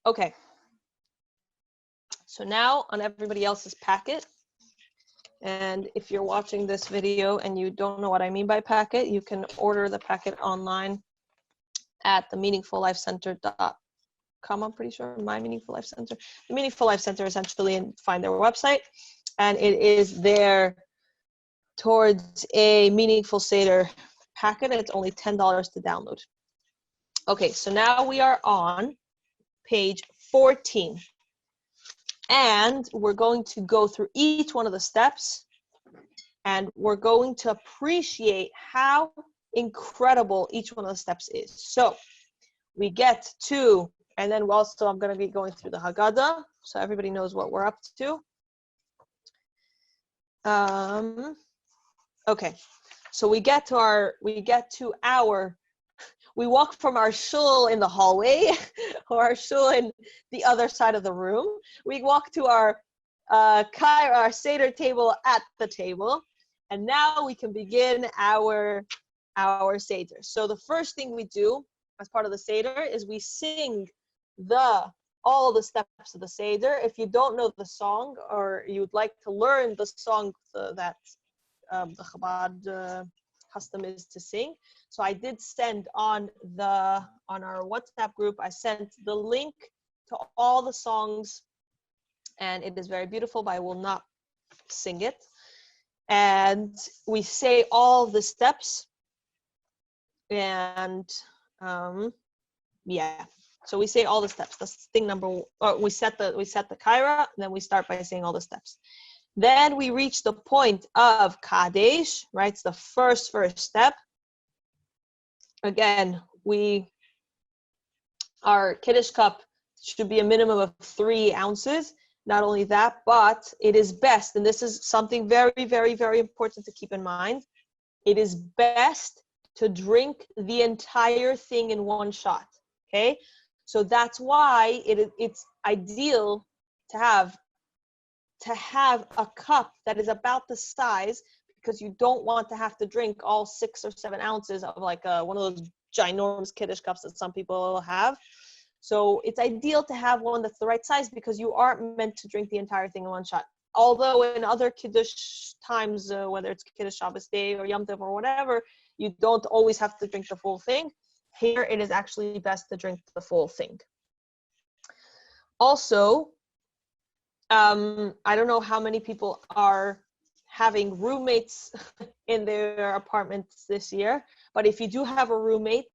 Okay. So now on everybody else's packet, and if you're watching this video and you don't know what I mean by packet, you can order the packet online at the meaningfullifecenter.com. I'm pretty sure, My Meaningful Life Center. The Meaningful Life Center, essentially, and find their website, and it is there towards a Meaningful Seder packet, and it's only $10 to download. Okay, so now we are on page 14. And we're going to go through each one of the steps, and we're going to appreciate how incredible each one of the steps is. So we get to, and then also I'm going to be going through the Haggadah, so everybody knows what we're up to. Okay, so we walk from our shul in the hallway or our shul in the other side of the room. We walk to our Seder table at the table, and now we can begin our Seder. So the first thing we do as part of the Seder is we sing all the steps of the Seder. If you don't know the song, or you'd like to learn the song that the Chabad custom is to sing. So I did send on our WhatsApp group, I sent the link to all the songs, and it is very beautiful, but I will not sing it. And we say all the steps, and so we say all the steps. That's thing number one. We set the kaira, and then we start by saying all the steps. Then we reach the point of Kadesh, right? It's the first step. Again, our Kiddush cup should be a minimum of 3 ounces. Not only that, but it is best, and this is something very, very, very important to keep in mind, it is best to drink the entire thing in one shot, okay? So that's why it's ideal to have a cup that is about the size, because you don't want to have to drink all 6 or 7 ounces of like one of those ginormous Kiddush cups that some people have. So it's ideal to have one that's the right size, because you aren't meant to drink the entire thing in one shot. Although in other Kiddush times, whether it's Kiddush Shabbos Day or Yom Tov or whatever, you don't always have to drink the full thing. Here it is actually best to drink the full thing. Also, I don't know how many people are having roommates in their apartments this year, but if you do have a roommate,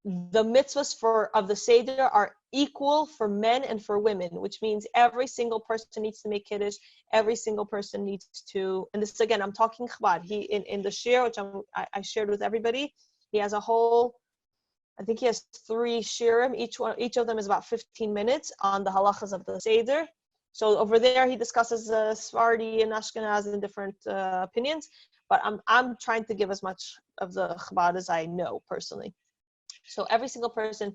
the mitzvahs of the Seder are equal for men and for women, which means every single person needs to make Kiddush, every single person needs to, and this again, I'm talking Chabad. He, in the shir, which I shared with everybody, he has a whole, I think he has 3 shirim, each of them is about 15 minutes on the halachas of the Seder. So over there, he discusses Sephardi and Ashkenaz and different opinions, but I'm trying to give as much of the Chabad as I know personally. So every single person,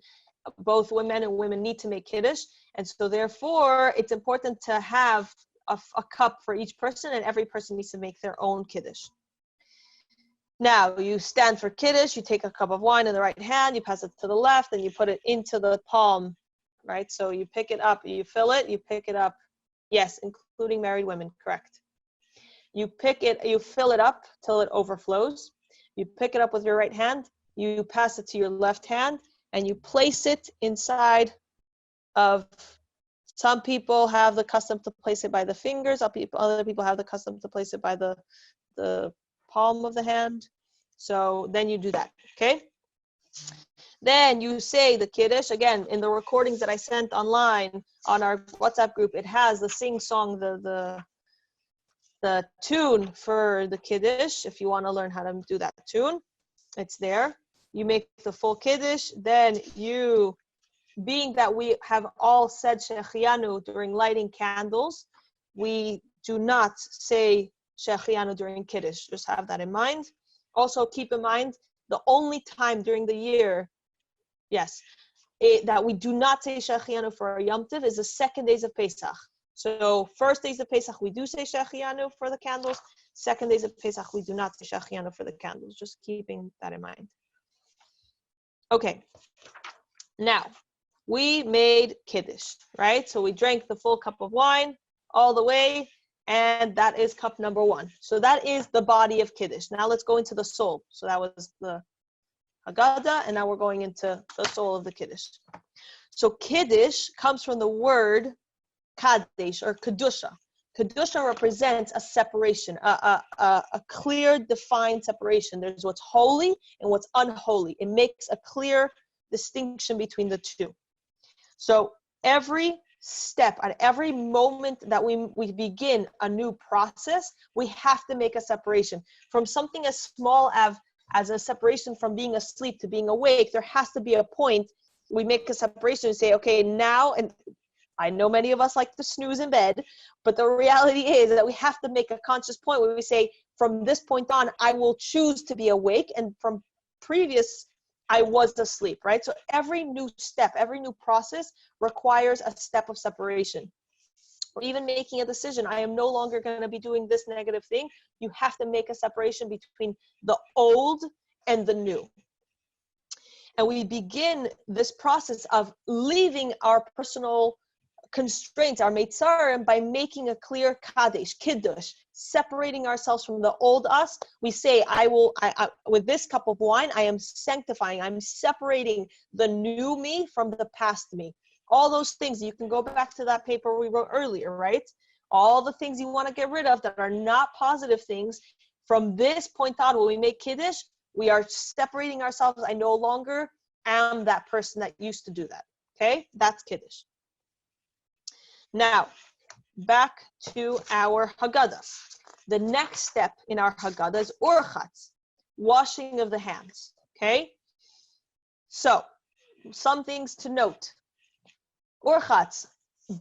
both men and women, need to make Kiddush, and so therefore it's important to have a cup for each person, and every person needs to make their own Kiddush. Now, you stand for Kiddush, you take a cup of wine in the right hand, you pass it to the left, and you put it into the palm, right? So you pick it up, you fill it, you pick it up. Yes, including married women, correct. You fill it up till it overflows. You pick it up with your right hand, you pass it to your left hand, and you place it inside of, some people have the custom to place it by the fingers, other people have the custom to place it by the palm of the hand. So then you do that, okay? Then you say the Kiddush. Again, in the recordings that I sent online on our WhatsApp group, it has the sing song, the tune for the Kiddush. If you want to learn how to do that tune, it's there. You make the full Kiddush. Then you, being that we have all said Shechianu during lighting candles, we do not say Shechianu during Kiddush. Just have that in mind. Also keep in mind, the only time during the year, that we do not say Shechianu for our Yom Tov is the second days of Pesach. So first days of Pesach, we do say Shechianu for the candles. Second days of Pesach, we do not say Shechianu for the candles. Just keeping that in mind. Okay. Now, we made Kiddush, right? So we drank the full cup of wine all the way, and that is cup number 1. So that is the body of Kiddush. Now let's go into the soul. So that was the Haggadah, and now we're going into the soul of the Kiddush. So Kiddush comes from the word Kadesh or Kedusha. Kedusha represents a separation, a clear, defined separation. There's what's holy and what's unholy. It makes a clear distinction between the two. So every step, at every moment that we begin a new process, we have to make a separation. From something as small as a separation from being asleep to being awake, there has to be a point we make a separation and say, okay, now, and I know many of us like to snooze in bed, but the reality is that we have to make a conscious point where we say, from this point on, I will choose to be awake, and from previous, I was asleep, right? So every new step, every new process requires a step of separation. Or even making a decision, I am no longer going to be doing this negative thing. You have to make a separation between the old and the new. And we begin this process of leaving our personal constraints, our Meitzarim, by making a clear Kadesh, Kiddush, separating ourselves from the old us. We say, I with this cup of wine, I am sanctifying, I'm separating the new me from the past me. All those things, you can go back to that paper we wrote earlier, right? All the things you want to get rid of that are not positive things. From this point on, when we make Kiddush, we are separating ourselves. I no longer am that person that used to do that. Okay? That's Kiddush. Now, back to our Haggadah. The next step in our Haggadah is Orchatz, washing of the hands. Okay? So, some things to note. Orchatz,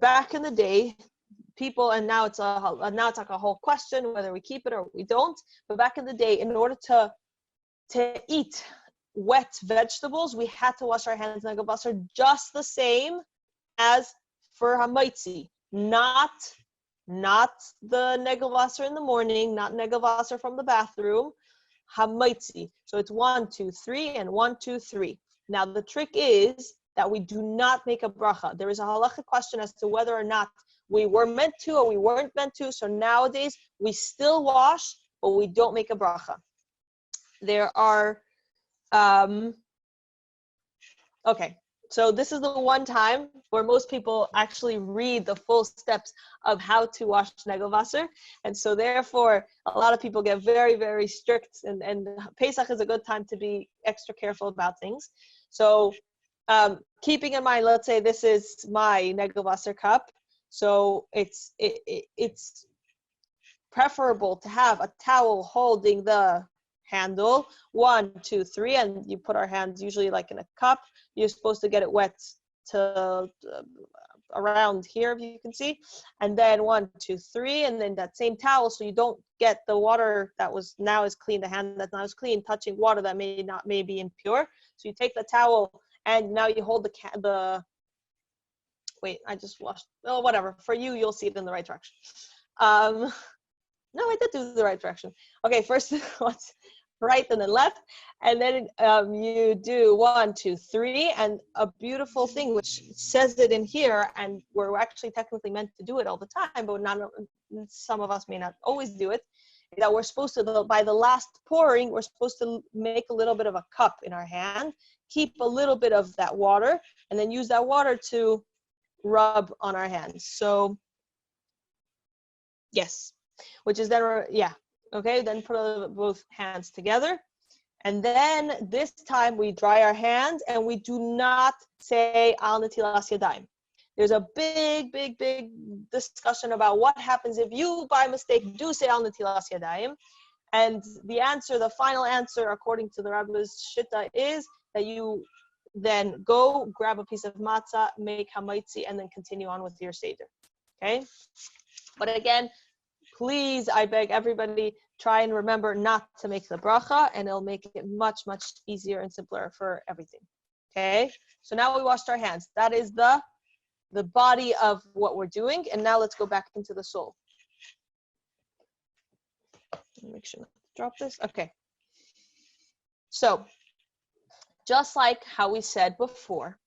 back in the day, people, and now it's like a whole question whether we keep it or we don't. But back in the day, in order to eat wet vegetables, we had to wash our hands in Negel just the same as for Hamaitzi. Not the Negel in the morning, not Negel from the bathroom. Hamaitzi. So it's 1, 2, 3, and 1, 2, 3. Now the trick is that we do not make a bracha. There is a halachic question as to whether or not we were meant to or we weren't meant to. So nowadays we still wash, but we don't make a bracha. There are, okay. So this is the one time where most people actually read the full steps of how to wash Negel. And so therefore, a lot of people get very, very strict, and Pesach is a good time to be extra careful about things. So keeping in mind, let's say this is my Negel cup. So it's preferable to have a towel holding the handle, 1, 2, 3, and you put our hands usually like in a cup. You're supposed to get it wet to around here, if you can see. And then 1, 2, 3, and then that same towel, so you don't get the water that was now is clean, the hand that now is clean, touching water that may be impure. So you take the towel and now you hold wait, I just washed, oh, whatever. For you, you'll see it in the right direction. No, I did do the right direction. Okay, first what's right and then left, and then you do 1, 2, 3, and a beautiful thing which says it in here, and we're actually technically meant to do it all the time, but some of us may not always do it, that we're supposed to, by the last pouring, we're supposed to make a little bit of a cup in our hand, keep a little bit of that water, and then use that water to rub on our hands. So yes, which is then, yeah, okay, then put both hands together, and then this time we dry our hands and we do not say al netilas yadayim. There's a big discussion about what happens if you by mistake do say al netilas yadayim, and the answer, the final answer according to the Rabbi's shita, is that you then go grab a piece of matzah, make hamaitzi, and then continue on with your seder. Okay? But again, please, I beg everybody, try and remember not to make the bracha, and it'll make it much easier and simpler for everything. Okay? So now we washed our hands. That is the body of what we're doing, and now let's go back into the soul. Make sure not to drop this. Okay. So, just like how we said before,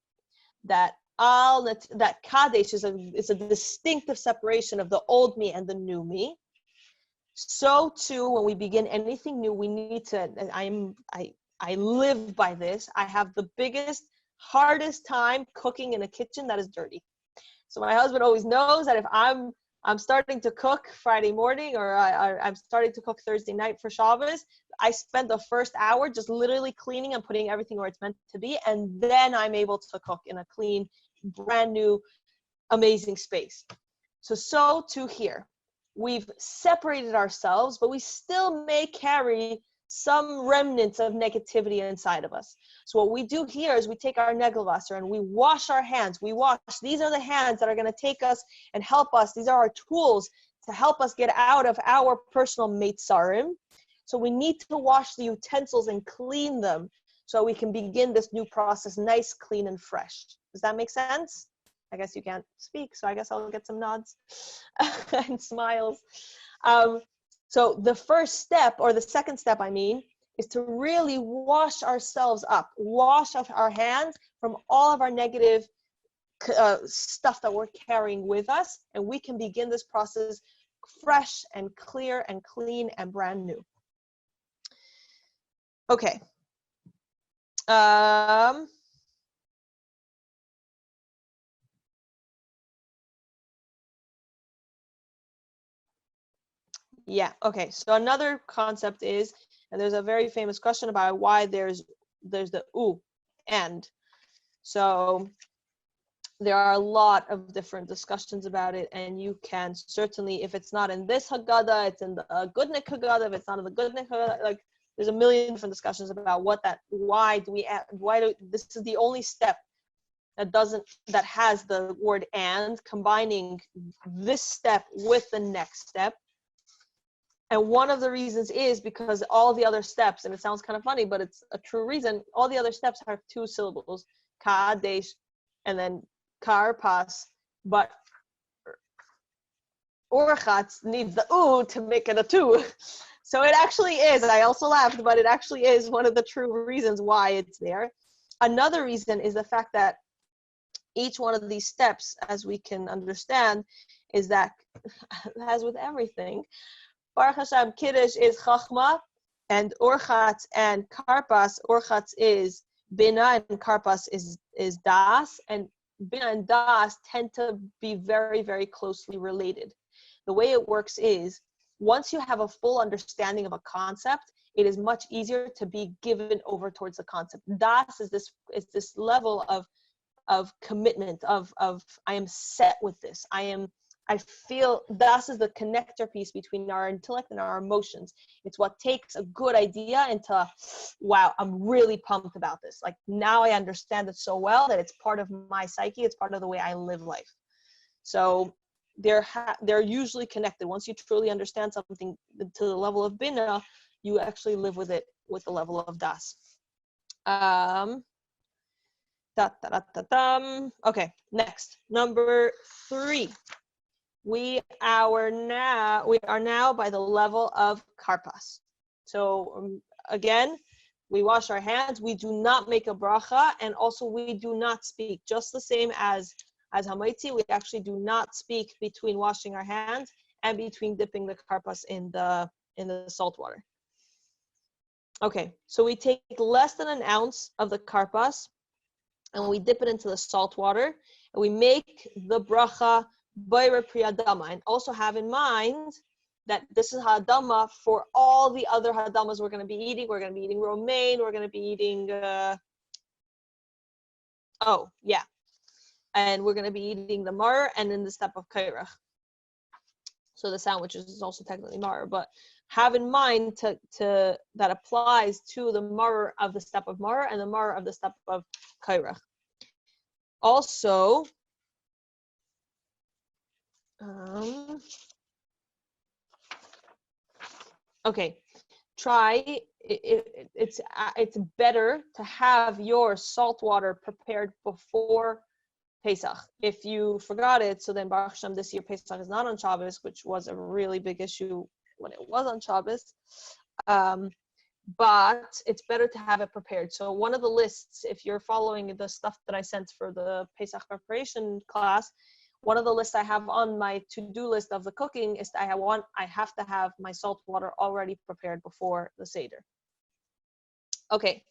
that Kadesh is a distinctive separation of the old me and the new me. So too, when we begin anything new, we need to, I live by this. I have the hardest time cooking in a kitchen that is dirty. So my husband always knows that if I'm starting to cook Friday morning, or I'm starting to cook Thursday night for Shabbos, I spend the first hour just literally cleaning and putting everything where it's meant to be, and then I'm able to cook in a clean, brand new, amazing space. So too here. We've separated ourselves, but we still may carry some remnants of negativity inside of us. So what we do here is we take our negelwasser and we wash our hands. These are the hands that are going to take us and help us. These are our tools to help us get out of our personal meitzarim. So we need to wash the utensils and clean them so we can begin this new process nice, clean, and fresh. Does that make sense? I guess you can't speak, so I guess I'll get some nods and smiles. So the first step, or the second step, I mean, is to really wash ourselves up, wash off our hands from all of our negative stuff that we're carrying with us, and we can begin this process fresh and clear and clean and brand new. Okay. Yeah, okay. So another concept is, and there's a very famous question about why there's the and. So there are a lot of different discussions about it, and you can certainly, if it's not in this Haggadah, it's in the Goodnik Haggadah. If it's not in the Goodnik Haggadah, like there's a million different discussions about this is the only step that has the word and, combining this step with the next step. And one of the reasons is because all the other steps, and it sounds kind of funny, but it's a true reason, all the other steps have 2 syllables, kadesh and then karpas, but orchatz needs the u to make it a 2. So it actually is, I also laughed, but it actually is one of the true reasons why it's there. Another reason is the fact that each one of these steps, as we can understand, is that, as with everything, Baruch Hashem, Kiddush is Chachma, and Orchatz and Karpas, Orchatz is Bina, and Karpas is Das, and Bina and Das tend to be very, very closely related. The way it works is, once you have a full understanding of a concept, it is much easier to be given over towards the concept. Das is this level of commitment, of I am set with this. I feel Das is the connector piece between our intellect and our emotions. It's what takes a good idea into, wow, I'm really pumped about this. Like, now I understand it so well that it's part of my psyche. It's part of the way I live life. So they're usually connected. Once you truly understand something to the level of bina, you actually live with it with the level of das. Okay, next, number 3. We are now by the level of karpas. So again, we wash our hands. We do not make a bracha, and also we do not speak. Just the same as hamaitzi, we actually do not speak between washing our hands and between dipping the karpas in the salt water. Okay, so we take less than an ounce of the karpas and we dip it into the salt water, and we make the bracha Bayra Priyadama, and also have in mind that this is hadama for all the other hadamas we're going to be eating. We're going to be eating romaine. We're going to be eating, and we're going to be eating the mar and then the step of kairach. So the sandwiches is also technically mar, but have in mind that applies to the mar of the step of mar and the mar of the step of kairach. Also, okay, try it's better to have your salt water prepared before Pesach. If you forgot it, so then Baruch Hashem this year Pesach is not on Shabbos, which was a really big issue when it was on Shabbos. But it's better to have it prepared. So one of the lists, if you're following the stuff that I sent for the Pesach preparation class, one of the lists I have on my to-do list of the cooking is I have to have my salt water already prepared before the Seder. Okay,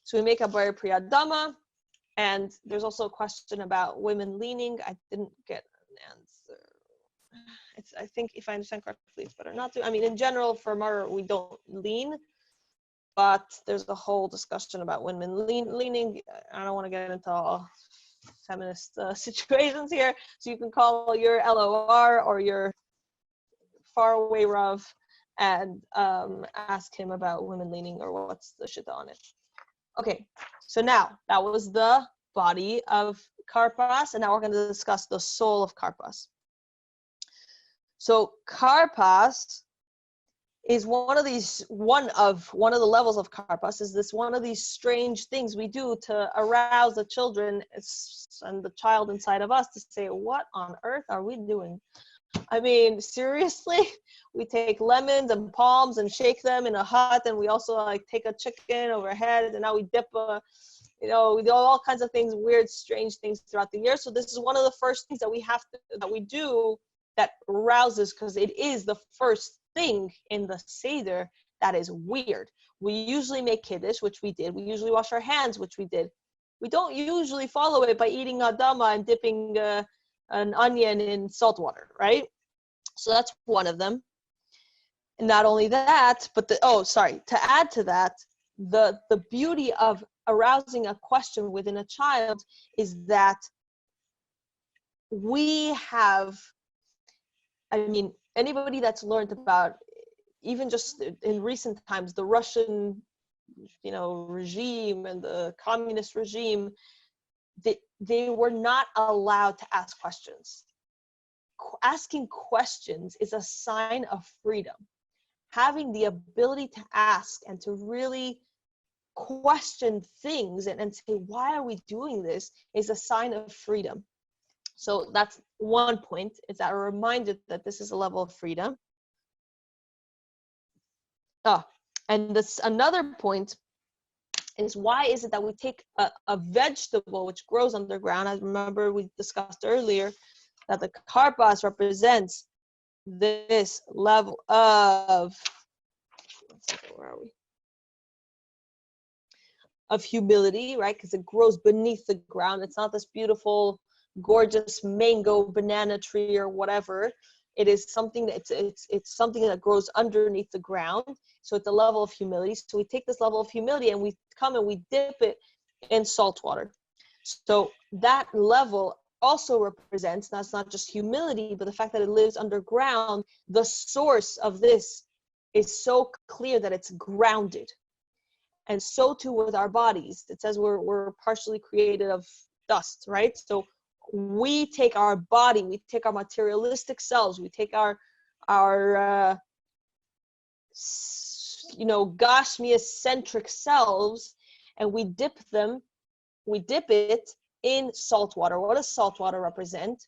so we make a Bar Priyadama, and there's also a question about women leaning. I didn't get an answer. I think if I understand correctly, it's better not to. I mean, in general, for Mar, we don't lean, but there's a whole discussion about women leaning. I don't want to get into all feminist situations here, so you can call your LOR or your faraway Rav and ask him about women leaning or what's the shita on it. Okay, so now that was the body of karpas, and now we're going to discuss the soul of karpas. So karpas is one of the levels of karpas, is this one of these strange things we do to arouse the children and the child inside of us to say, what on earth are we doing? I mean, seriously, we take lemons and palms and shake them in a hut, and we also like take a chicken overhead, and now we dip we do all kinds of things, weird, strange things throughout the year. So this is one of the first things that we do that arouses, because it is the first thing in the Seder that is weird. We usually make Kiddush, which we did. We usually wash our hands, which we did. We don't usually follow it by eating adama and dipping an onion in salt water, right? So that's one of them. And not only that, but to add to that, the beauty of arousing a question within a child is that we have, anybody that's learned about, even just in recent times, the Russian, regime and the communist regime, they were not allowed to ask questions. Asking questions is a sign of freedom. Having the ability to ask and to really question things and say, why are we doing this, is a sign of freedom. So that's one point, is that a reminder that this is a level of freedom. And this another point is, why is it that we take a vegetable which grows underground? I remember we discussed earlier that the karpas represents this level of, where are we? Of humility, right? Because it grows beneath the ground. It's not this beautiful, gorgeous mango banana tree or whatever. It is something that it's something that grows underneath the ground. So it's a level of humility. So we take this level of humility and we come and we dip it in salt water. So that level also represents, that's not just humility, but the fact that it lives underground. The source of this is so clear that it's grounded. And so too with our bodies. It says we're partially created of dust, right? So we take our body, we take our materialistic selves, we take our Gashmia-centric selves, and we dip it in salt water. What does salt water represent?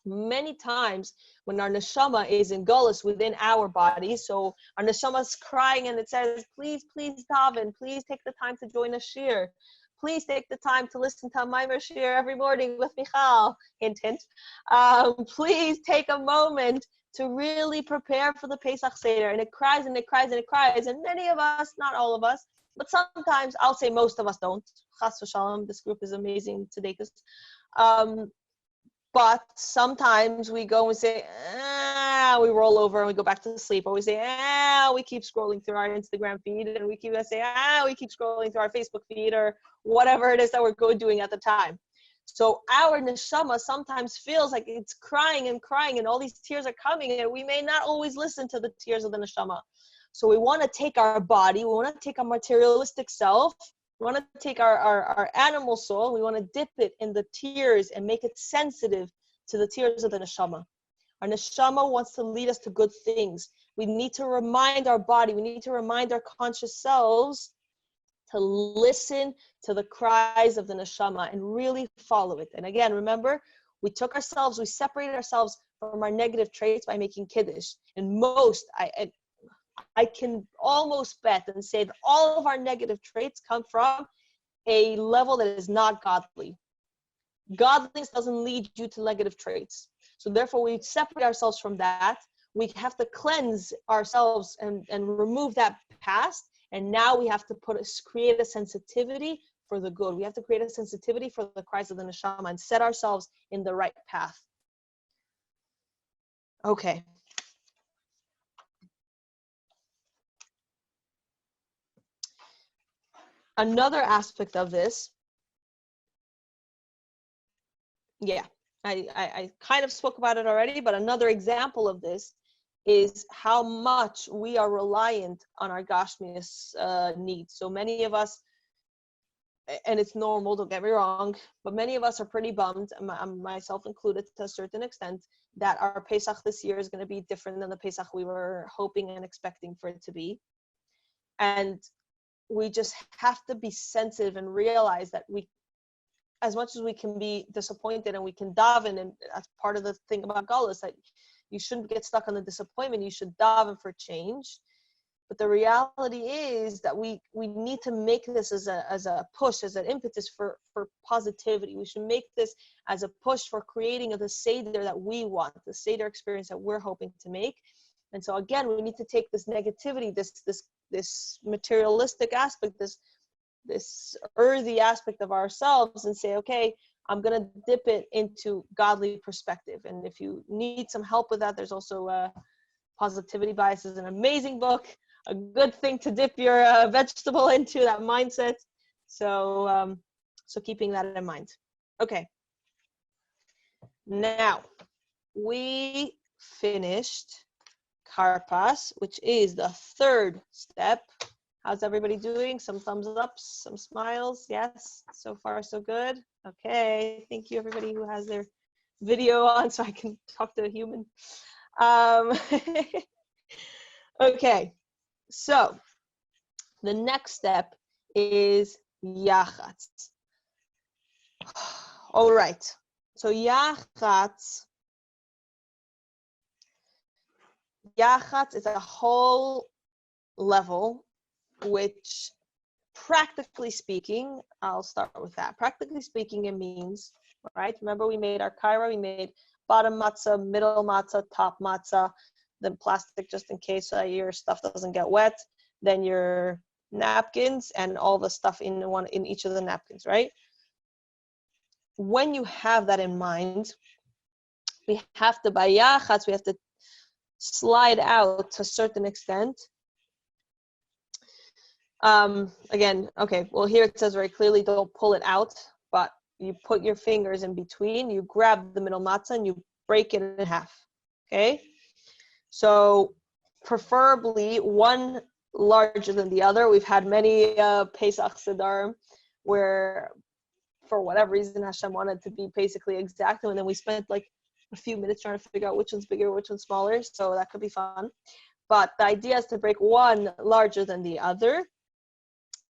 Many times when our neshama is in gullus within our body, so our neshama is crying and it says, please daven, please take the time to join a shir, please take the time to listen to a Maimer shir every morning with Michal, hint hint. Please take a moment to really prepare for the Pesach Seder, and it cries and it cries and it cries, and many of us, not all of us, but sometimes, I'll say most of us don't. Chas v'shalom, this group is amazing to date this. But sometimes we go and say, we roll over and we go back to sleep. Or we say, we keep scrolling through our Instagram feed, and we keep scrolling through our Facebook feed, or whatever it is that we're doing at the time. So our neshama sometimes feels like it's crying and crying, and all these tears are coming, and we may not always listen to the tears of the neshama. So we want to take our body, we want to take our materialistic self, we want to take our animal soul, we want to dip it in the tears and make it sensitive to the tears of the neshama. Our neshama wants to lead us to good things. We need to remind our body, we need to remind our conscious selves to listen to the cries of the neshama and really follow it. And again, remember, we separated ourselves from our negative traits by making kiddush. And I can almost bet and say that all of our negative traits come from a level that is not godly. Godliness doesn't lead you to negative traits. So therefore, we separate ourselves from that. We have to cleanse ourselves and remove that past. And now we have to create a sensitivity for the good. We have to create a sensitivity for the cries of the neshama and set ourselves in the right path. Okay. Another aspect of this, I kind of spoke about it already, but another example of this is how much we are reliant on our Gashmias needs. So many of us, and it's normal, don't get me wrong, but many of us are pretty bummed, myself included to a certain extent, that our Pesach this year is going to be different than the Pesach we were hoping and expecting for it to be. And we just have to be sensitive and realize that as much as we can be disappointed and we can daven, and that's part of the thing about Galus, that you shouldn't get stuck on the disappointment, you should daven for change. But the reality is that we need to make this as a push, as an impetus for positivity. We should make this as a push for creating the Seder that we want, the Seder experience that we're hoping to make. And so again, we need to take this negativity, this materialistic aspect, this earthy aspect of ourselves, and say, okay, I'm going to dip it into godly perspective. And if you need some help with that, there's also Positivity Bias is an amazing book, a good thing to dip your vegetable into, that mindset. So keeping that in mind. Okay. Now, we finished Karpas, which is the third step. How's everybody doing? Some thumbs up, some smiles. Yes, so far so good. Okay, thank you everybody who has their video on so I can talk to a human. Okay, so the next step is Yachatz. All right, so Yachatz is a whole level, which practically speaking, I'll start with that. Practically speaking, it means, right? Remember, we made our kaira, we made bottom matzah, middle matzah, top matzah, then plastic just in case your stuff doesn't get wet, then your napkins and all the stuff in each of the napkins, right? When you have that in mind, we have to, by Yachatz, we have to slide out to a certain extent. Again, okay, well here it says very clearly, don't pull it out, but you put your fingers in between, you grab the middle matzah and you break it in half, okay? So preferably one larger than the other. We've had many Pesach Seder where for whatever reason, Hashem wanted to be basically exact. And then we spent like a few minutes trying to figure out which one's bigger, which one's smaller. So that could be fun. But the idea is to break one larger than the other.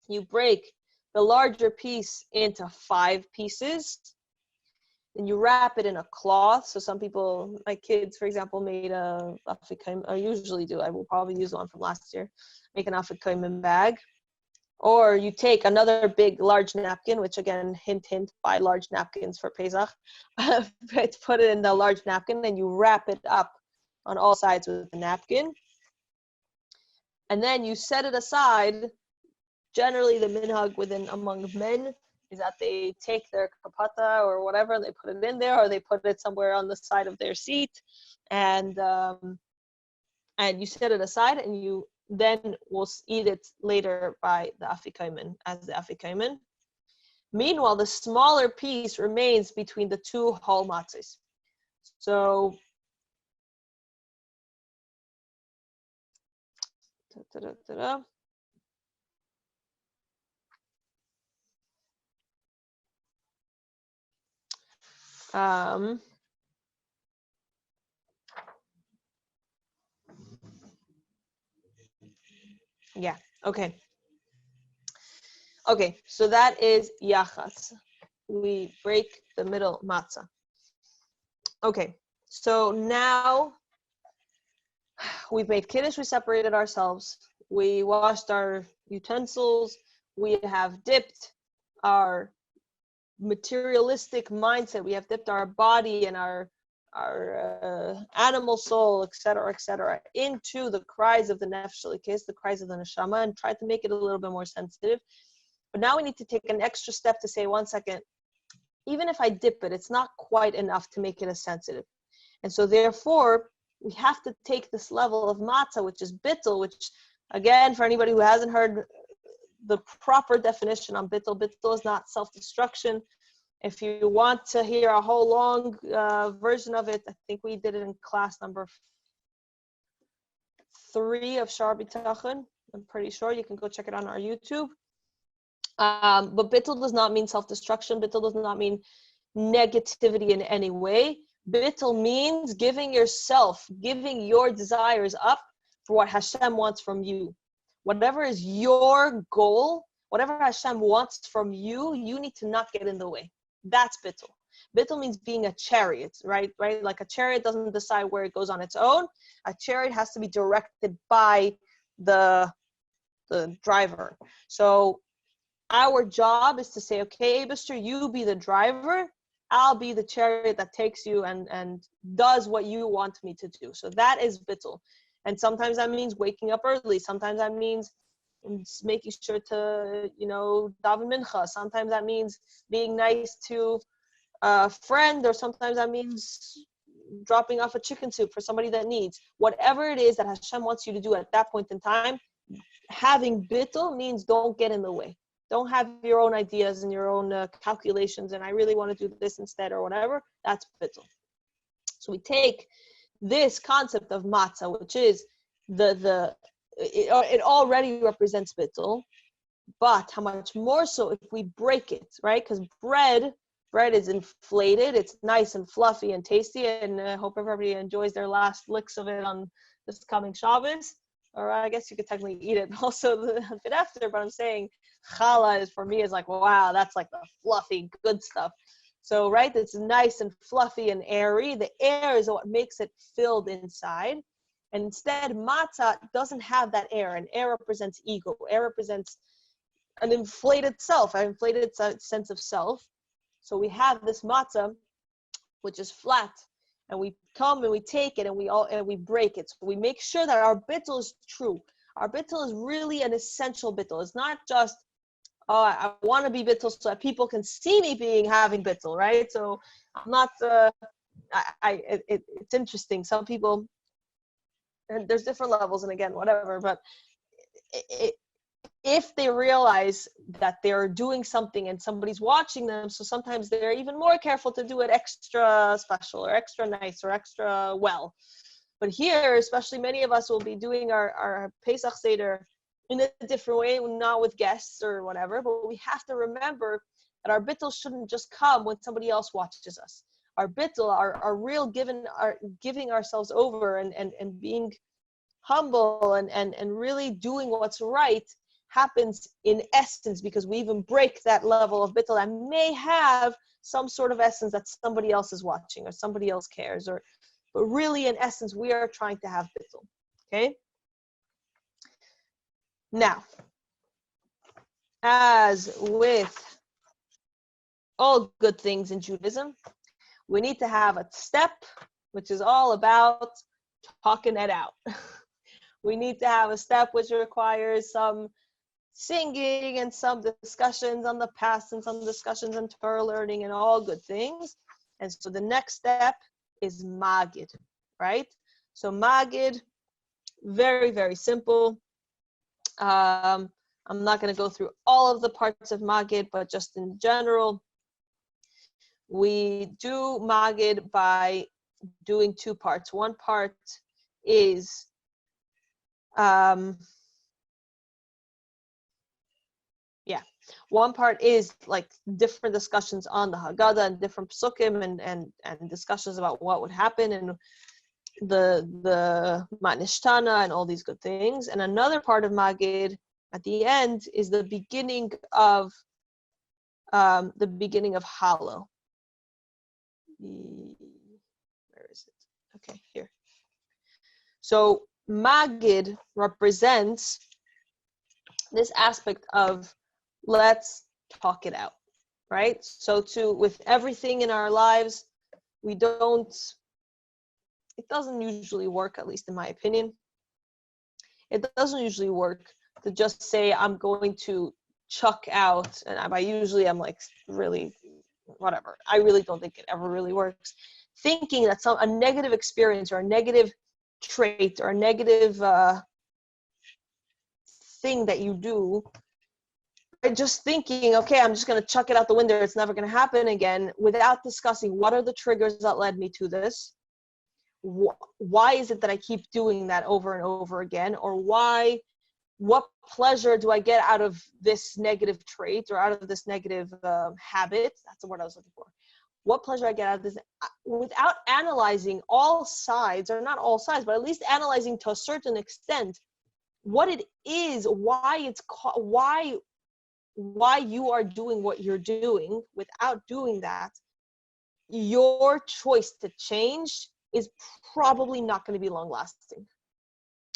You break the larger piece into 5 pieces. Then you wrap it in a cloth. So some people, my kids, for example, made a afikomen, or usually do. I will probably use one from last year. Make an afikomen bag. Or you take another big, large napkin, which again, hint, buy large napkins for Pesach. Put it in the large napkin and you wrap it up on all sides with the napkin. And then you set it aside. Generally, the minhag among men is that they take their kapata or whatever, they put it in there, or they put it somewhere on the side of their seat, and you set it aside, and you then will eat it later by the afikomen, as the afikomen. Meanwhile, the smaller piece remains between the 2 whole matzahs. So yeah, okay, so that is yachas. We break the middle matzah. Okay, so now we've made kiddush, we separated ourselves, we washed our utensils, we have dipped our materialistic mindset, we have dipped our body and our animal soul, etc., into the cries of the nefesh elikis, the cries of the neshama, and tried to make it a little bit more sensitive. But now we need to take an extra step to say, 1 second, even if I dip it, it's not quite enough to make it as sensitive. And so therefore, we have to take this level of matzah, which is bittul, which, again, for anybody who hasn't heard the proper definition on bittul, bittul is not self-destruction. If you want to hear a whole long version of it, I think we did it in class number 3 of Shar B'Tachon. I'm pretty sure. You can go check it on our YouTube. But bittul does not mean self-destruction. Bittul does not mean negativity in any way. Bittul means giving your desires up for what Hashem wants from you. Whatever is your goal, whatever Hashem wants from you, you need to not get in the way. That's bittul. Bittul means being a chariot, right? Like a chariot doesn't decide where it goes on its own. A chariot has to be directed by the driver. So our job is to say, okay, Abishter, you be the driver. I'll be the chariot that takes you and does what you want me to do. So that is bittul. And sometimes that means waking up early. Sometimes that means making sure to, daven mincha. Sometimes that means being nice to a friend, or sometimes that means dropping off a chicken soup for somebody that needs. Whatever it is that Hashem wants you to do at that point in time, having bittul means don't get in the way. Don't have your own ideas and your own calculations, and I really want to do this instead or whatever. That's bittul. So we take this concept of matzah, which is it already represents bittul, but how much more so if we break it, right? Because bread is inflated, it's nice and fluffy and tasty, and I hope everybody enjoys their last licks of it on this coming Shabbos, or I guess you could technically eat it also a bit after, but I'm saying challah for me is like, wow, that's like the fluffy good stuff. So, right, it's nice and fluffy and airy. The air is what makes it filled inside. And instead, matzah doesn't have that air. And air represents ego. Air represents an inflated self, an inflated sense of self. So we have this matzah, which is flat. And we come and we take it and we break it. So we make sure that our bittul is true. Our bittul is really an essential bittul. It's not just, I want to be bittul so that people can see me having bittul, right? So I'm not, it's interesting. Some people, and there's different levels, and again, whatever, but if they realize that they're doing something and somebody's watching them, so sometimes they're even more careful to do it extra special or extra nice or extra well. But here, especially many of us will be doing our Pesach Seder in a different way, not with guests or whatever, but we have to remember that our bittul shouldn't just come when somebody else watches us. Our bittul, our real giving ourselves over and being humble and really doing what's right happens in essence because we even break that level of bittul that may have some sort of essence that somebody else is watching or somebody else cares, but really in essence we are trying to have bittul. Okay? Now, as with all good things in Judaism, we need to have a step which is all about talking it out. We need to have a step which requires some singing and some discussions on the past and some discussions on Torah learning and all good things. And so the next step is Magid, right? So Magid, very, very simple. I'm not going to go through all of the parts of Magid, but just in general, we do Magid by doing two parts. One part is one part is like different discussions on the Haggadah and different psukim and discussions about what would happen and the Matnishtana and all these good things. And another part of Magid at the end is the beginning of Halo. Where is it? Okay, here. So Magid represents this aspect of let's talk it out, right? So with everything in our lives, it doesn't usually work, at least in my opinion. It doesn't usually work to just say, I'm going to chuck out, and by usually I'm like really, whatever. I really don't think it ever really works. Thinking that a negative experience or a negative trait or a negative thing that you do, just thinking, okay, I'm just going to chuck it out the window, it's never going to happen again, without discussing what are the triggers that led me to this, why is it that I keep doing that over and over again, or what pleasure do I get out of this negative trait or out of this negative habit, that's the word I was looking for, what pleasure I get out of this, without analyzing all sides, or not all sides, but at least analyzing to a certain extent what it is, why you are doing what you're doing. Without doing that, your choice to change is probably not going to be long lasting.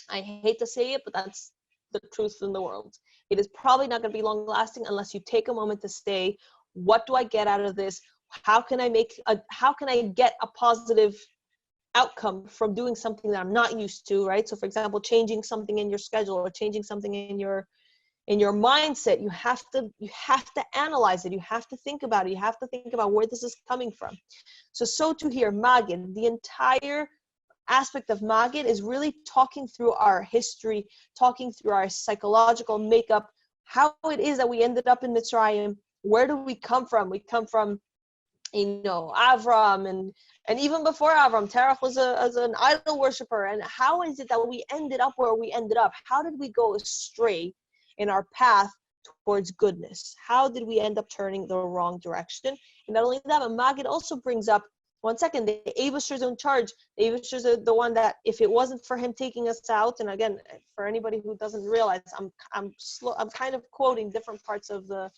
I hate to say it, but that's the truth in the world. It is probably not going to be long lasting unless you take a moment to say, what do I get out of this? How can I get a positive outcome from doing something that I'm not used to, right? So for example, changing something in your schedule or changing something in your mindset, you have to analyze it. You have to think about it. You have to think about where this is coming from. So to here, Magid, the entire aspect of Magid is really talking through our history, talking through our psychological makeup, how it is that we ended up in Mitzrayim. Where do we come from? We come from, Avram, and even before Avram, Terach was an idol worshiper. And how is it that we ended up where we ended up? How did we go astray in our path towards goodness? How did we end up turning the wrong direction? And not only that, but Magid also brings up, one second, the Eibusher's in charge. The Eibusher's the one that, if it wasn't for him taking us out, and again, for anybody who doesn't realize, I'm kind of quoting different parts of the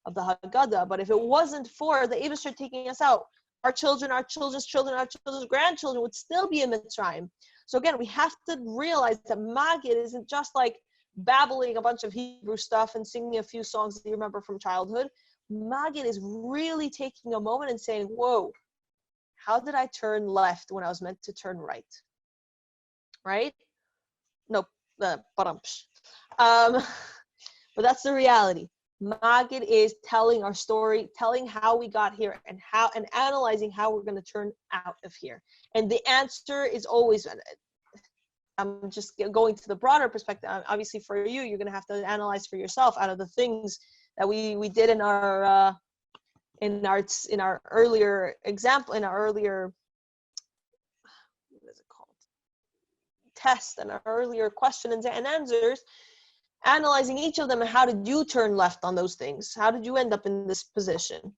Haggadah, but if it wasn't for the Eibusher taking us out, our children, our children's children, our children's grandchildren would still be in Mitzrayim. So again, we have to realize that Magid isn't just like babbling a bunch of Hebrew stuff and singing a few songs that you remember from childhood. Magid is really taking a moment and saying, whoa, how did I turn left when I was meant to turn right? Right? No, but that's the reality. Magid is telling our story, telling how we got here and analyzing how we're going to turn out of here. And the answer is always, I'm just going to the broader perspective. Obviously for you, you're going to have to analyze for yourself out of the things that we did in our earlier example, in our earlier, what is it called, test, and our earlier question and answers. analyzing each of them and how did you turn left on those things? How did you end up in this position?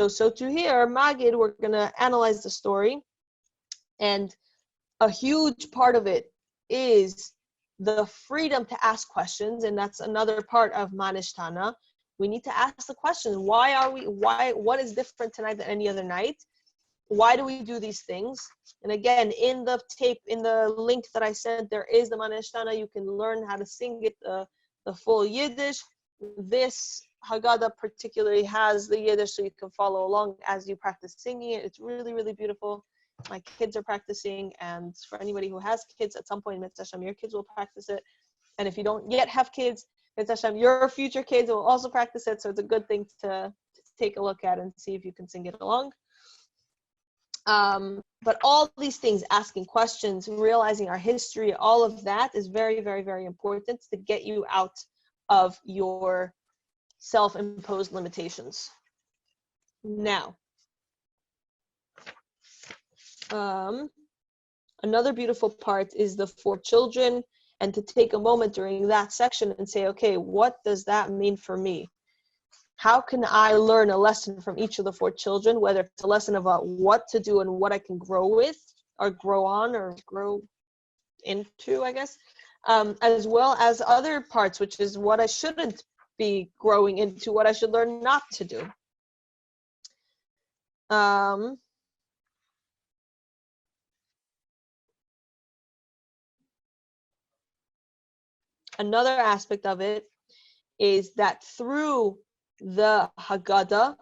So to here, Magid, we're going to analyze the story. And a huge part of it is the freedom to ask questions. And that's another part of Manishtana. We need to ask the question, what is different tonight than any other night? Why do we do these things? And again, in the link that I sent, there is the Manishtana. You can learn how to sing it, the full Yiddish. This Haggadah particularly has the Yiddish, so you can follow along as you practice singing it. It's really, really beautiful. My kids are practicing, and for anybody who has kids, at some point, Mitzvah Hashem, your kids will practice it. And if you don't yet have kids, Mitzvah Hashem, your future kids will also practice it. So it's a good thing to take a look at and see if you can sing it along. But all these things, asking questions, realizing our history, all of that is very, very, very important to get you out of your self-imposed limitations. Now, another beautiful part is the 4 children, and to take a moment during that section and say, okay, what does that mean for me? How can I learn a lesson from each of the 4 children, whether it's a lesson about what to do and what I can grow with, or grow on, or grow into, I guess, as well as other parts, which is what I shouldn't be growing into, what I should learn not to do. Another aspect of it is that through the Haggadah,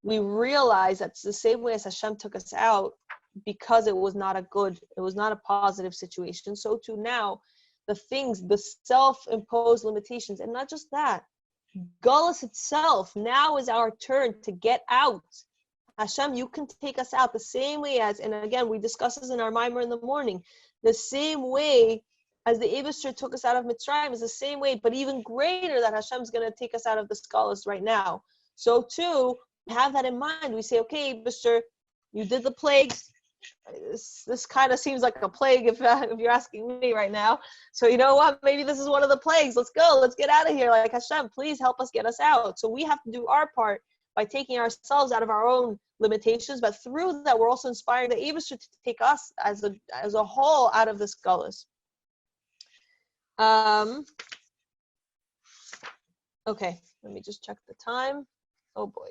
we realize that's the same way as Hashem took us out, because it was not a positive situation. So too now, the self-imposed limitations, and not just that, Gullus itself, now is our turn to get out. Hashem, you can take us out the same way as, and again, we discuss this in our Mimer in the morning, the same way as the Eibusher took us out of Mitzrayim is the same way, but even greater, that Hashem's going to take us out of the Gullus right now. So too, have that in mind. We say, okay, Eibusher, you did the plagues. This kind of seems like a plague if you're asking me right now. So you know what? Maybe this is one of the plagues. Let's go. Let's get out of here. Like, Hashem, please help us get us out. So we have to do our part by taking ourselves out of our own limitations. But through that, we're also inspiring the Eibusher to take us as a whole out of this Gullus. Okay, let me just check the time. Oh boy.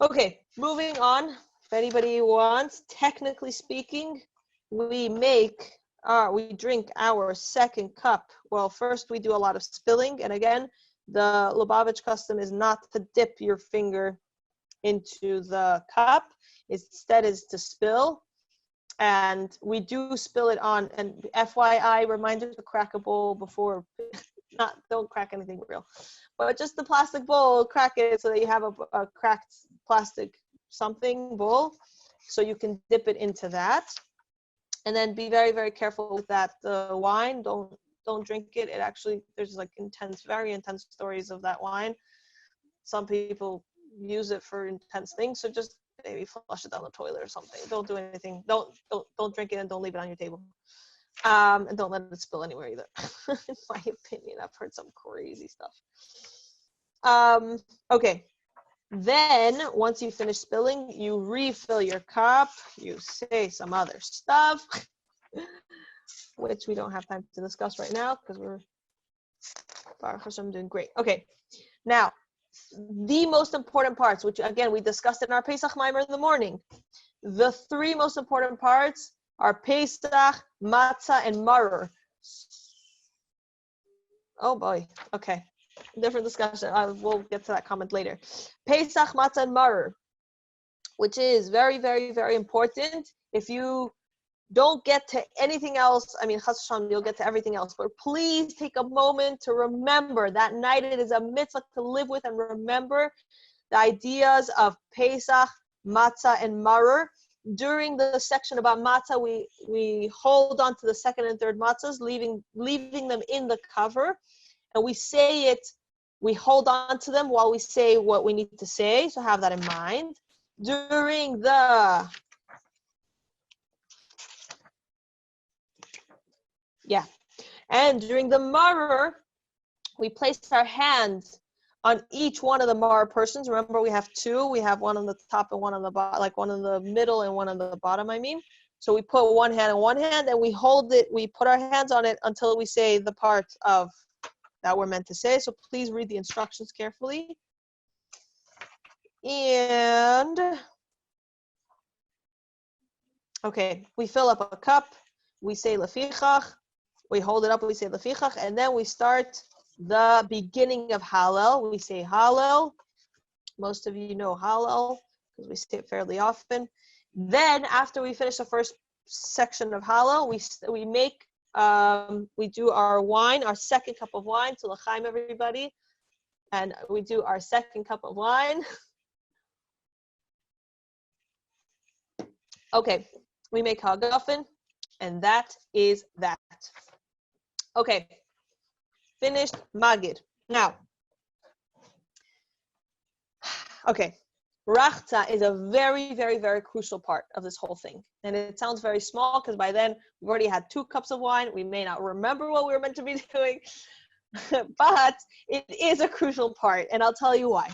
Okay, moving on. If anybody wants, technically speaking, we drink our second cup. Well, first we do a lot of spilling, and again, the Lubavitch custom is not to dip your finger into the cup. Instead is to spill. And we do spill it on, and FYI, reminder to crack a bowl before, don't crack anything real, but just the plastic bowl, crack it so that you have a cracked plastic something bowl, so you can dip it into that. And then be very, very careful with that wine. Don't drink it. It actually, there's like very intense stories of that wine. Some people use it for intense things, so just maybe flush it down the toilet or something. Don't do anything. Don't drink it, and don't leave it on your table. And don't let it spill anywhere either. In my opinion, I've heard some crazy stuff. Okay. Then once you finish spilling, you refill your cup. You say some other stuff, which we don't have time to discuss right now because we're Baruch Hashem doing great. Okay. Now, the most important parts, which again we discussed in our Pesach Mimer in the morning. The 3 most important parts are Pesach, Matzah, and Maror. Oh boy. Okay. Different discussion. We'll get to that comment later. Pesach, Matzah, and Maror, which is very, very, very important. If you don't get to anything else, I mean, Chas V'Shalom, you'll get to everything else, but please take a moment to remember that night. It is a mitzvah to live with and remember the ideas of Pesach, Matzah, and Maror. During the section about Matzah, we hold on to the second and third matzahs, leaving them in the cover, and we hold on to them while we say what we need to say, so have that in mind. During the Yeah. And during the maror, we place our hands on each one of the maror persons. Remember, we have two. We have one on the top and one on the bottom, like one in the middle and one on the bottom, I mean. So we put one hand on one hand and we hold it. We put our hands on it until we say the part of that we're meant to say. So please read the instructions carefully. And, okay, we fill up a cup. We say lefichach. We hold it up. We say lefichach. And then we start the beginning of Hallel. We say Hallel. Most of you know Hallel because we say it fairly often. Then after we finish the first section of Hallel, we make we do our wine, our second cup of wine, to l'chaim everybody, and we do our second cup of wine. Okay, we make hagafen, and that is that. Okay, finished Magid. Now, okay, Rachza is a very, very, very crucial part of this whole thing. And it sounds very small because by then we've already had 2 cups of wine. We may not remember what we were meant to be doing, but it is a crucial part. And I'll tell you why.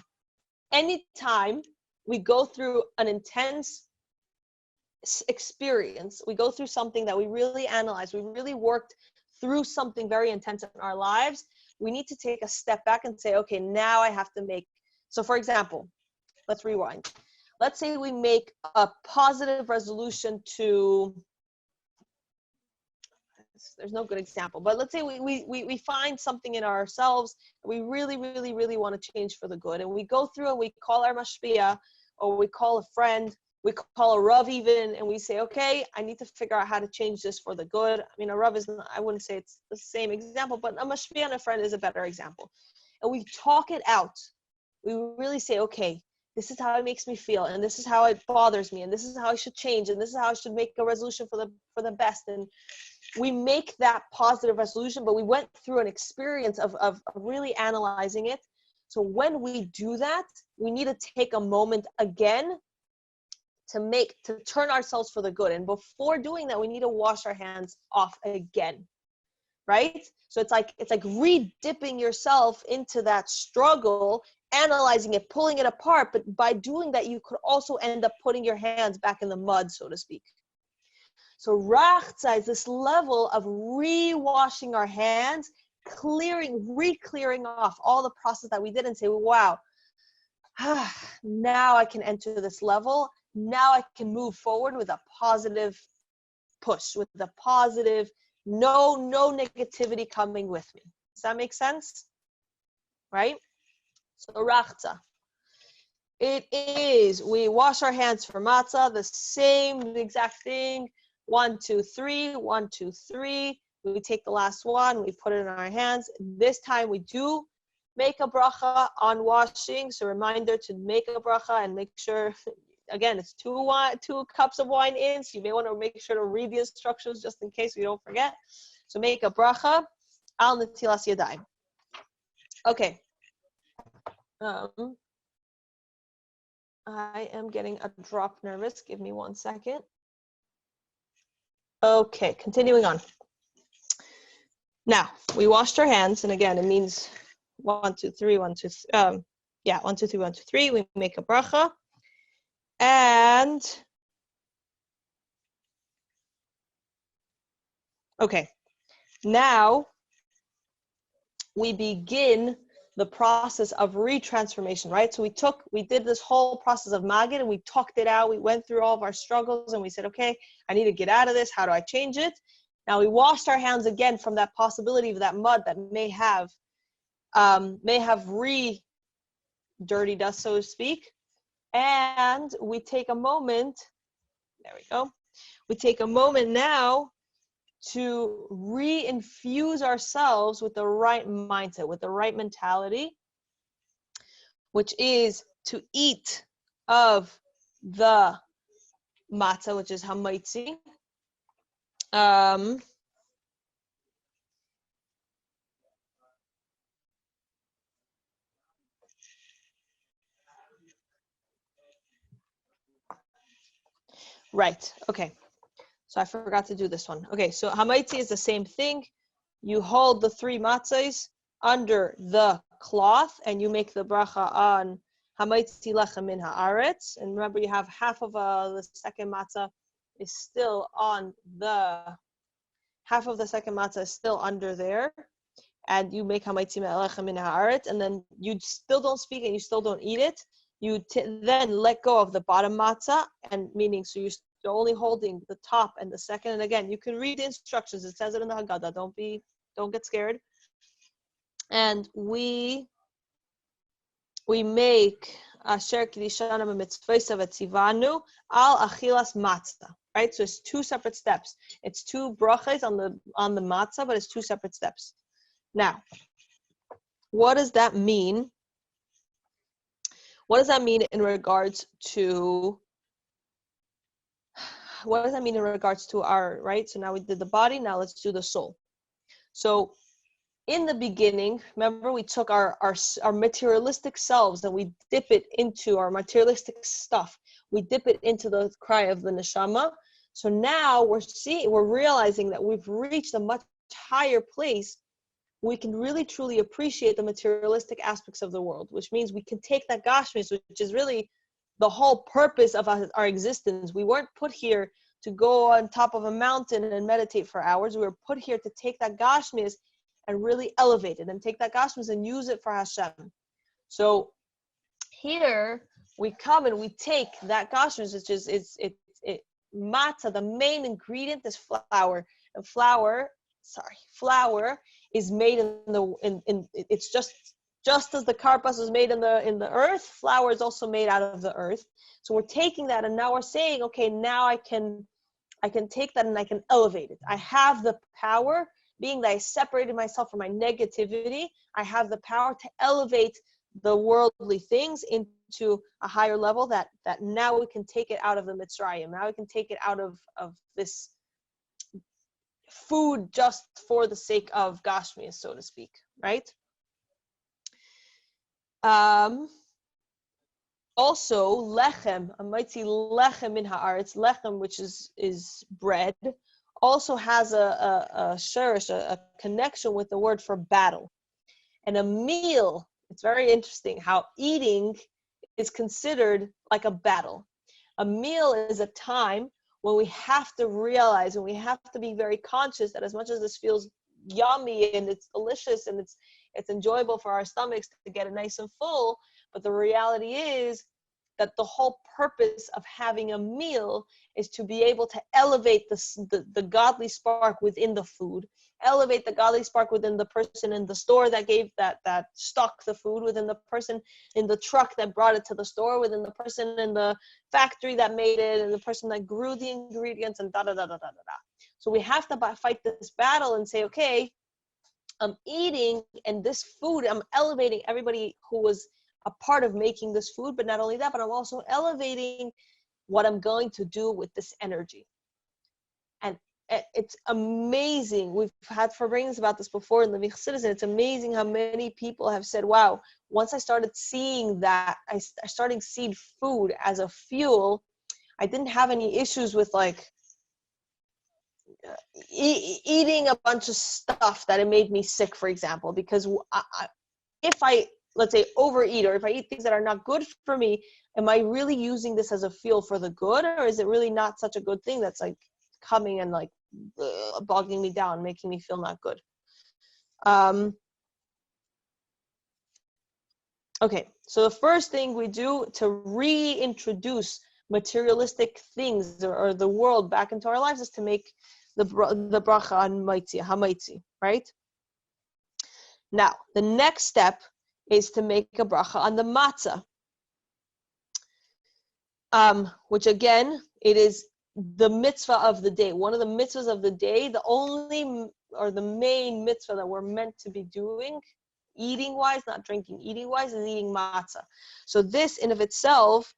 Anytime we go through an intense experience, we go through something that we really analyzed, we really worked through something very intense in our lives, we need to take a step back and say, okay, now I have to make, so for example, let's rewind. Let's say we make a positive resolution to, there's no good example, but let's say we find something in ourselves we really, really, really want to change for the good. And we go through and we call our mashpia, or we call a friend, we call a rav even, and we say, okay, I need to figure out how to change this for the good. I mean, a rav is, I wouldn't say it's the same example, but a mashpia and a friend is a better example. And we talk it out. We really say, okay, this is how it makes me feel, and this is how it bothers me, and this is how I should change, and this is how I should make a resolution for the best. And we make that positive resolution, but we went through an experience of really analyzing it. So when we do that, we need to take a moment again to turn ourselves for the good. And before doing that, we need to wash our hands off again, right? So it's like re-dipping yourself into that struggle, analyzing it, pulling it apart. But by doing that, you could also end up putting your hands back in the mud, so to speak. So rachza is this level of re-washing our hands, re-clearing off all the process that we did and say, wow, now I can enter this level. Now I can move forward with a positive push, with a positive, no negativity coming with me. Does that make sense? Right? So rachza. It is, we wash our hands for matzah, the exact thing. 1, 2, 3, 1, 2, 3. We take the last one, we put it in our hands. This time we do make a bracha on washing. So reminder to make a bracha and make sure, again, it's 2 cups of wine in, so you may want to make sure to read the instructions just in case you don't forget. So make a bracha al netilas yadayim. Okay. I am getting a drop nervous. Give me 1 second. Okay, continuing on. Now, we washed our hands, and again, it means 1, 2, 3, 1, 2, 1, 2, 3, 1, 2, 3. We make a bracha. And, okay, now we begin the process of retransformation, right? So we did this whole process of Magid, and we talked it out. We went through all of our struggles, and we said, okay, I need to get out of this. How do I change it? Now we washed our hands again from that possibility of that mud that may have dirtied us, so to speak. And we take a moment, there we go. We take a moment now to re-infuse ourselves with the right mindset, with the right mentality, which is to eat of the matzah, which is hamaitzi. Right, okay. So I forgot to do this one. Okay, so hamaitzi is the same thing. You hold the 3 matzahs under the cloth and you make the bracha on hamaitzi lechem min haaretz. And remember, you have half of the second matzah is still on the, half of the second matzah is still under there. And you make hamaitzi lechem min haaretz, and then you still don't speak and you still don't eat it. You then let go of the bottom matzah, and meaning, so you're only holding the top and the second. And again, you can read the instructions. It says it in the Haggadah. Don't get scared. And we make asher kiddushanu b'mitzvosav etzivanu al achilas matzah. Right? So it's 2 separate steps. It's 2 brachas on the matzah, but it's 2 separate steps. Now, what does that mean? What does that mean in regards to our, right? So now we did the body, now let's do the soul. So in the beginning, remember, we took our materialistic selves and we dip it into our materialistic stuff. We dip it into the cry of the neshama. So now we're realizing that we've reached a much higher place. We can really truly appreciate the materialistic aspects of the world, which means we can take that gashmis, which is really the whole purpose of our existence. We weren't put here to go on top of a mountain and meditate for hours. We were put here to take that gashmis and really elevate it, and take that gashmis and use it for Hashem. So here we come and we take that gashmis, which is matzah. The main ingredient is flour, and flour is made in it's just as the karpas was made in the earth, flour is also made out of the earth. So we're taking that and now we're saying, okay, now I can take that and I can elevate it. I have the power, being that I separated myself from my negativity, I have the power to elevate the worldly things into a higher level that now we can take it out of the Mitzrayim. Now we can take it out of this food just for the sake of gashmias, so to speak, right? Also, lechem, hamaitzi lechem min haaretz, lechem, which is bread, also has a shirish, a connection with the word for battle. And a meal, it's very interesting how eating is considered like a battle. A meal is a time when we have to realize and we have to be very conscious that as much as this feels yummy and it's delicious and it's enjoyable for our stomachs to get it nice and full, but the reality is that the whole purpose of having a meal is to be able to elevate the godly spark within the food, elevate the godly spark within the person in the store that gave that stock the food, within the person in the truck that brought it to the store, within the person in the factory that made it, and the person that grew the ingredients, and da-da-da-da-da-da. So we have to fight this battle and say, okay, I'm eating, and this food, I'm elevating everybody who was a part of making this food, but not only that, but I'm also elevating what I'm going to do with this energy. And it's amazing. We've had forbearings about this before in the Chassidus, and it's amazing how many people have said, wow, once I started seeing that, I started seeing food as a fuel, I didn't have any issues with like eating a bunch of stuff that it made me sick, for example, because if I, let's say, overeat, or if I eat things that are not good for me, am I really using this as a fuel for the good, or is it really not such a good thing that's like coming and like bogging me down, making me feel not good? Okay, so the first thing we do to reintroduce materialistic things or the world back into our lives is to make the bracha on hamaitzi, right? Now, the next step is to make a bracha on the matzah, which again, it is the mitzvah of the day. One of the mitzvahs of the day, the only or the main mitzvah that we're meant to be doing, eating-wise, not drinking, eating-wise, is eating matzah. So this in of itself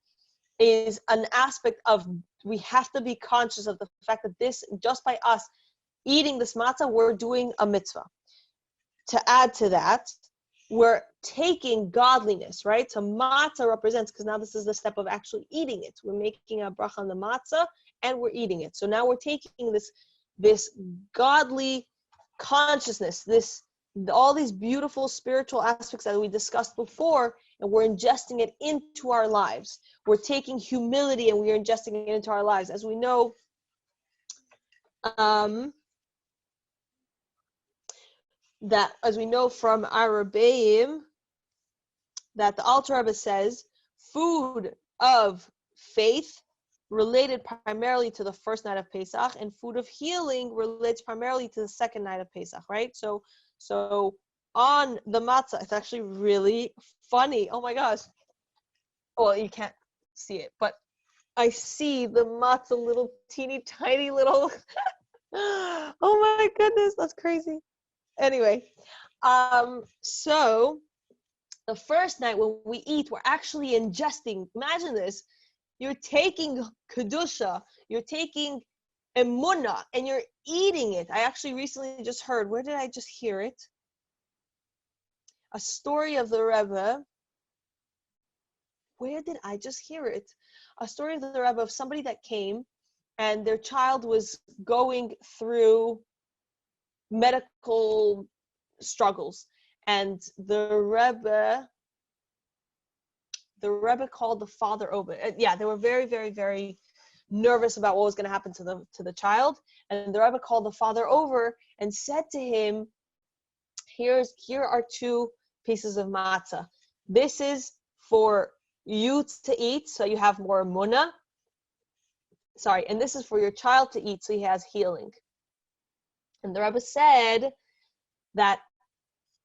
is an aspect of, we have to be conscious of the fact that this, just by us eating this matzah, we're doing a mitzvah. To add to that, we're taking godliness, right? So matzah represents, because now this is the step of actually eating it. We're making a bracha on the matzah, and we're eating it. So now we're taking this godly consciousness, all these beautiful spiritual aspects that we discussed before, and we're ingesting it into our lives. We're taking humility and we're ingesting it into our lives. As we know, from our Rebbeim, that the Alter Rebbe says, food of faith related primarily to the first night of Pesach, and food of healing relates primarily to the second night of Pesach, right? So on the matzah, it's actually really funny. Oh my gosh. Well, you can't see it, but I see the matzah little teeny tiny little, oh my goodness, that's crazy. Anyway, so the first night when we eat, we're actually ingesting, imagine this, you're taking kedusha, you're taking emunah, and you're eating it. I actually recently just heard, where did I just hear it? A story of the Rebbe. Where did I just hear it? A story of the Rebbe of somebody that came and their child was going through medical struggles, and the Rebbe called the father over. Yeah, they were very, very, very nervous about what was going to happen to the child, and the Rebbe called the father over and said to him, here are 2 pieces of matzah. This is for you to eat, so you have more munah. And this is for your child to eat, so he has healing. And the Rebbe said that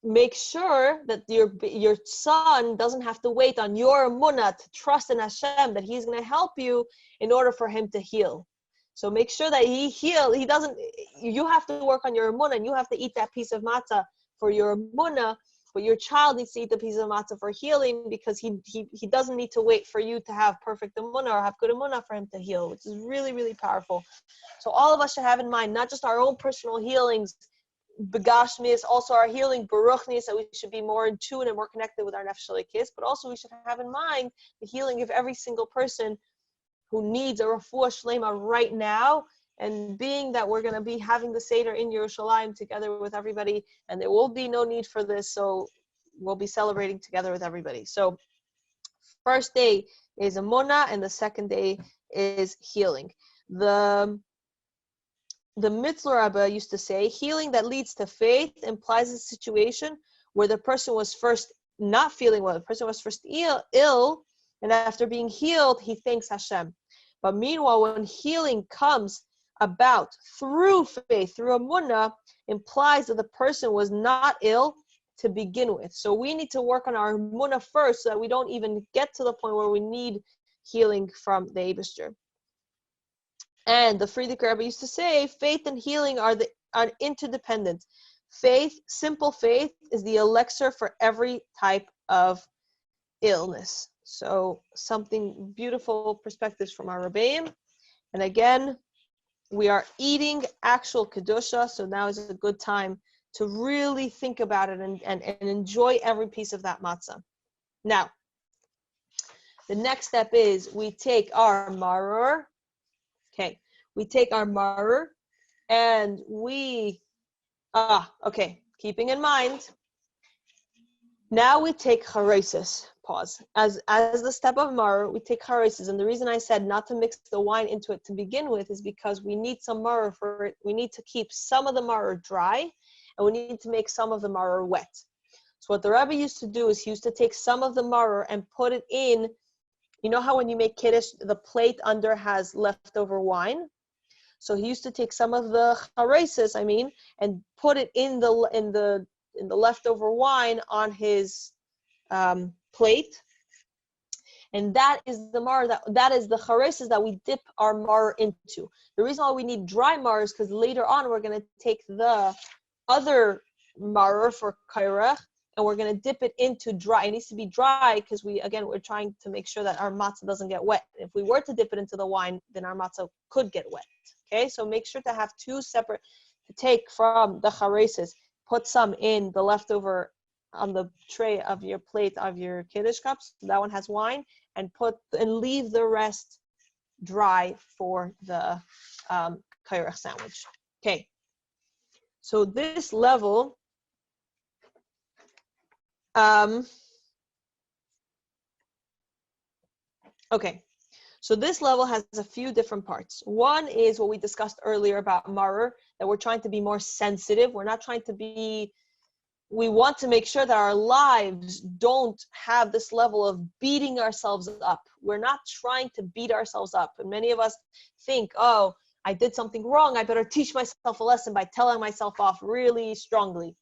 make sure that your son doesn't have to wait on your munah to trust in Hashem that he's going to help you in order for him to heal. So make sure that he heal. You have to work on your munah, and you have to eat that piece of matzah for your munah, but your child needs to eat the piece of matzah for healing, because he doesn't need to wait for you to have perfect emunah or have good emunah for him to heal, which is really, really powerful. So all of us should have in mind not just our own personal healings, begashmis, also our healing baruchnis, that we should be more in tune and more connected with our nefesh elokis, but also we should have in mind the healing of every single person who needs a refuah shlema right now. And being that we're going to be having the Seder in Yerushalayim together with everybody, and there will be no need for this, so we'll be celebrating together with everybody. So first day is emunah, and the second day is healing. The Mitzvah Rebbe used to say, healing that leads to faith implies a situation where the person was first not feeling well, the person was first ill, and after being healed, he thanks Hashem. But meanwhile, when healing comes about through faith, through emunah, implies that the person was not ill to begin with. So we need to work on our emunah first, so that we don't even get to the point where we need healing from the Eibishter. And the Frierdiker Rebbe used to say, faith and healing are interdependent. Faith, simple faith, is the elixir for every type of illness. So something beautiful perspectives from our Rebbeim. And again, we are eating actual kedusha, so now is a good time to really think about it and enjoy every piece of that matzah. Now, the next step is we take our maror. Okay, we take our maror and keeping in mind, now we take charesis. Pause. As the step of maror, we take charesis, and the reason I said not to mix the wine into it to begin with is because we need some maror for it. We need to keep some of the maror dry, and we need to make some of the maror wet. So what the Rebbe used to do is he used to take some of the maror and put it in. You know how when you make kiddush, the plate under has leftover wine? So he used to take some of the charesis, and put it in the leftover wine on his plate, and that is the mar, that is the charesis that we dip our mar into. The reason why we need dry mar is because later on we're going to take the other mar for kairach, and we're going to dip it into dry. It needs to be dry because we're trying to make sure that our matzah doesn't get wet. If we were to dip it into the wine, then our matzah could get wet. Okay, so make sure to have 2 separate, to take from the charesis, put some in the leftover on the tray of your plate of your kiddush cups. That one has wine, and leave the rest dry for the kairach sandwich. Okay, so this level, okay, so this level has a few different parts. One is what we discussed earlier about maror, that we're trying to be more sensitive. We're not trying to be, we want to make sure that our lives don't have this level of beating ourselves up. We're not trying to beat ourselves up. And many of us think, oh, I did something wrong, I better teach myself a lesson by telling myself off really strongly.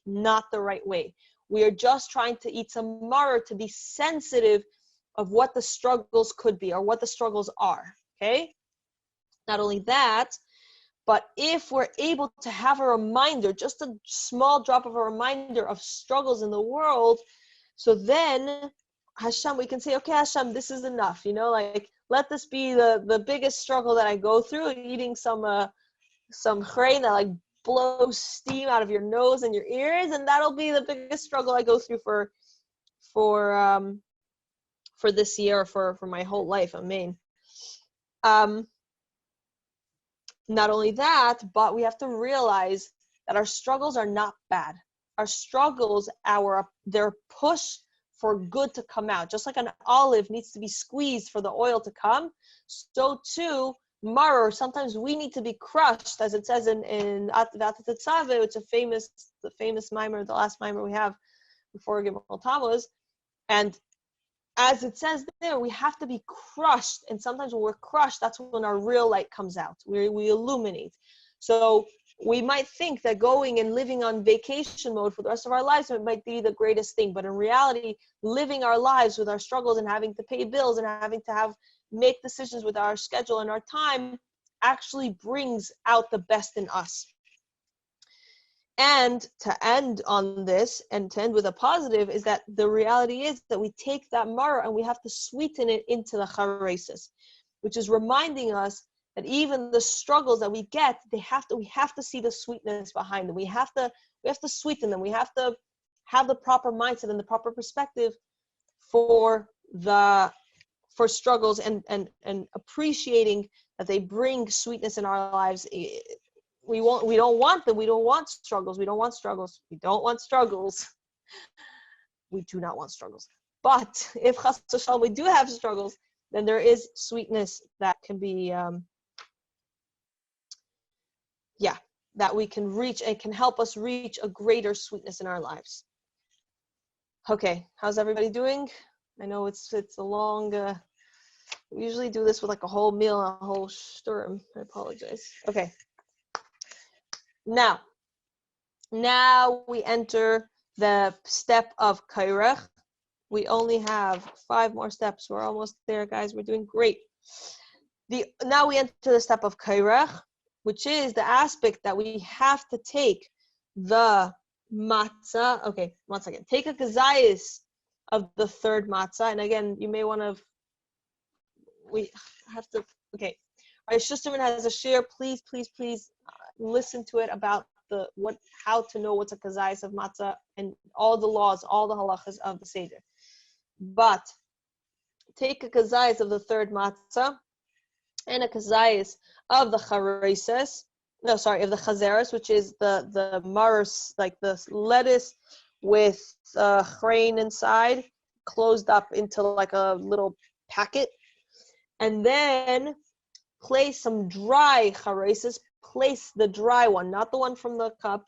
Not the right way. We are just trying to eat some maror to be sensitive of what the struggles could be or what the struggles are, okay? Not only that, but if we're able to have a reminder, just a small drop of a reminder of struggles in the world, so then Hashem, we can say, okay, Hashem, this is enough, you know, like, let this be the biggest struggle that I go through, eating some chrein that like blows steam out of your nose and your ears, and that'll be the biggest struggle I go through for this year, for my whole life. Amen. Not only that, but we have to realize that our struggles are not bad. Our struggles, they're push for good to come out. Just like an olive needs to be squeezed for the oil to come, so too, maror, sometimes we need to be crushed, as it says in V'atatzave, which is the famous mimer, the last mimer we have before Gimel Tammuz. And as it says there, we have to be crushed. And sometimes when we're crushed, that's when our real light comes out. We illuminate. So we might think that going and living on vacation mode for the rest of our lives, it might be the greatest thing. But in reality, living our lives with our struggles and having to pay bills and having to make decisions with our schedule and our time actually brings out the best in us. And to end on this, and to end with a positive, is that the reality is that we take that maror and we have to sweeten it into the charesis, which is reminding us that even the struggles that we get, we have to see the sweetness behind them. We have to sweeten them. We have to have the proper mindset and the proper perspective for struggles and appreciating that they bring sweetness in our lives. We don't want them. We don't want struggles. We don't want struggles. We don't want struggles. We do not want struggles. But if chas v'shalom we do have struggles, then there is sweetness that can be, that we can reach and can help us reach a greater sweetness in our lives. Okay, how's everybody doing? I know it's a long. We usually do this with like a whole meal, a whole sturm. I apologize. Okay. Now we enter the step of kairach. We only have 5 more steps. We're almost there, guys. We're doing great. Now we enter the step of kairach, which is the aspect that we have to take the matzah. Okay, one second. Take a kazayis of the third matzah. And again, you may want to, okay. Our Shusterman has a share. Please listen to it about how to know what's a kazayis of matzah and all the laws, all the halachas of the Seder. But take a kazayis of the third matzah and a kazayis of the chareses. No, sorry, of the chazeres, which is the maros, like the lettuce with chrein inside, closed up into like a little packet. And then place some dry chareses. Place the dry one, not the one from the cup,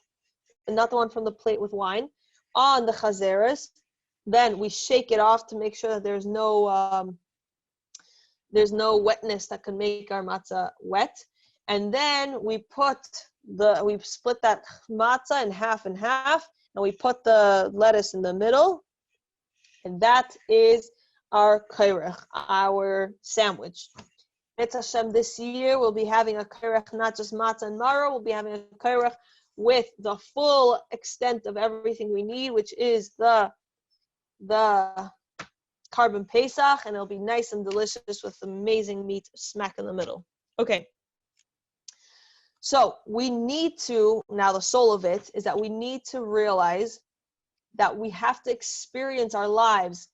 and not the one from the plate with wine, on the chazeres. Then we shake it off to make sure that there's no wetness that can make our matzah wet. And then we split that matzah in half, and we put the lettuce in the middle, and that is our kairach, our sandwich. It's Hashem, this year we'll be having a kairach, not just matzah and maror, we'll be having a kairach with the full extent of everything we need, which is the carbon Pesach, and it'll be nice and delicious with amazing meat smack in the middle. Okay. So we need to, now the soul of it is that we need to realize that we have to experience our lives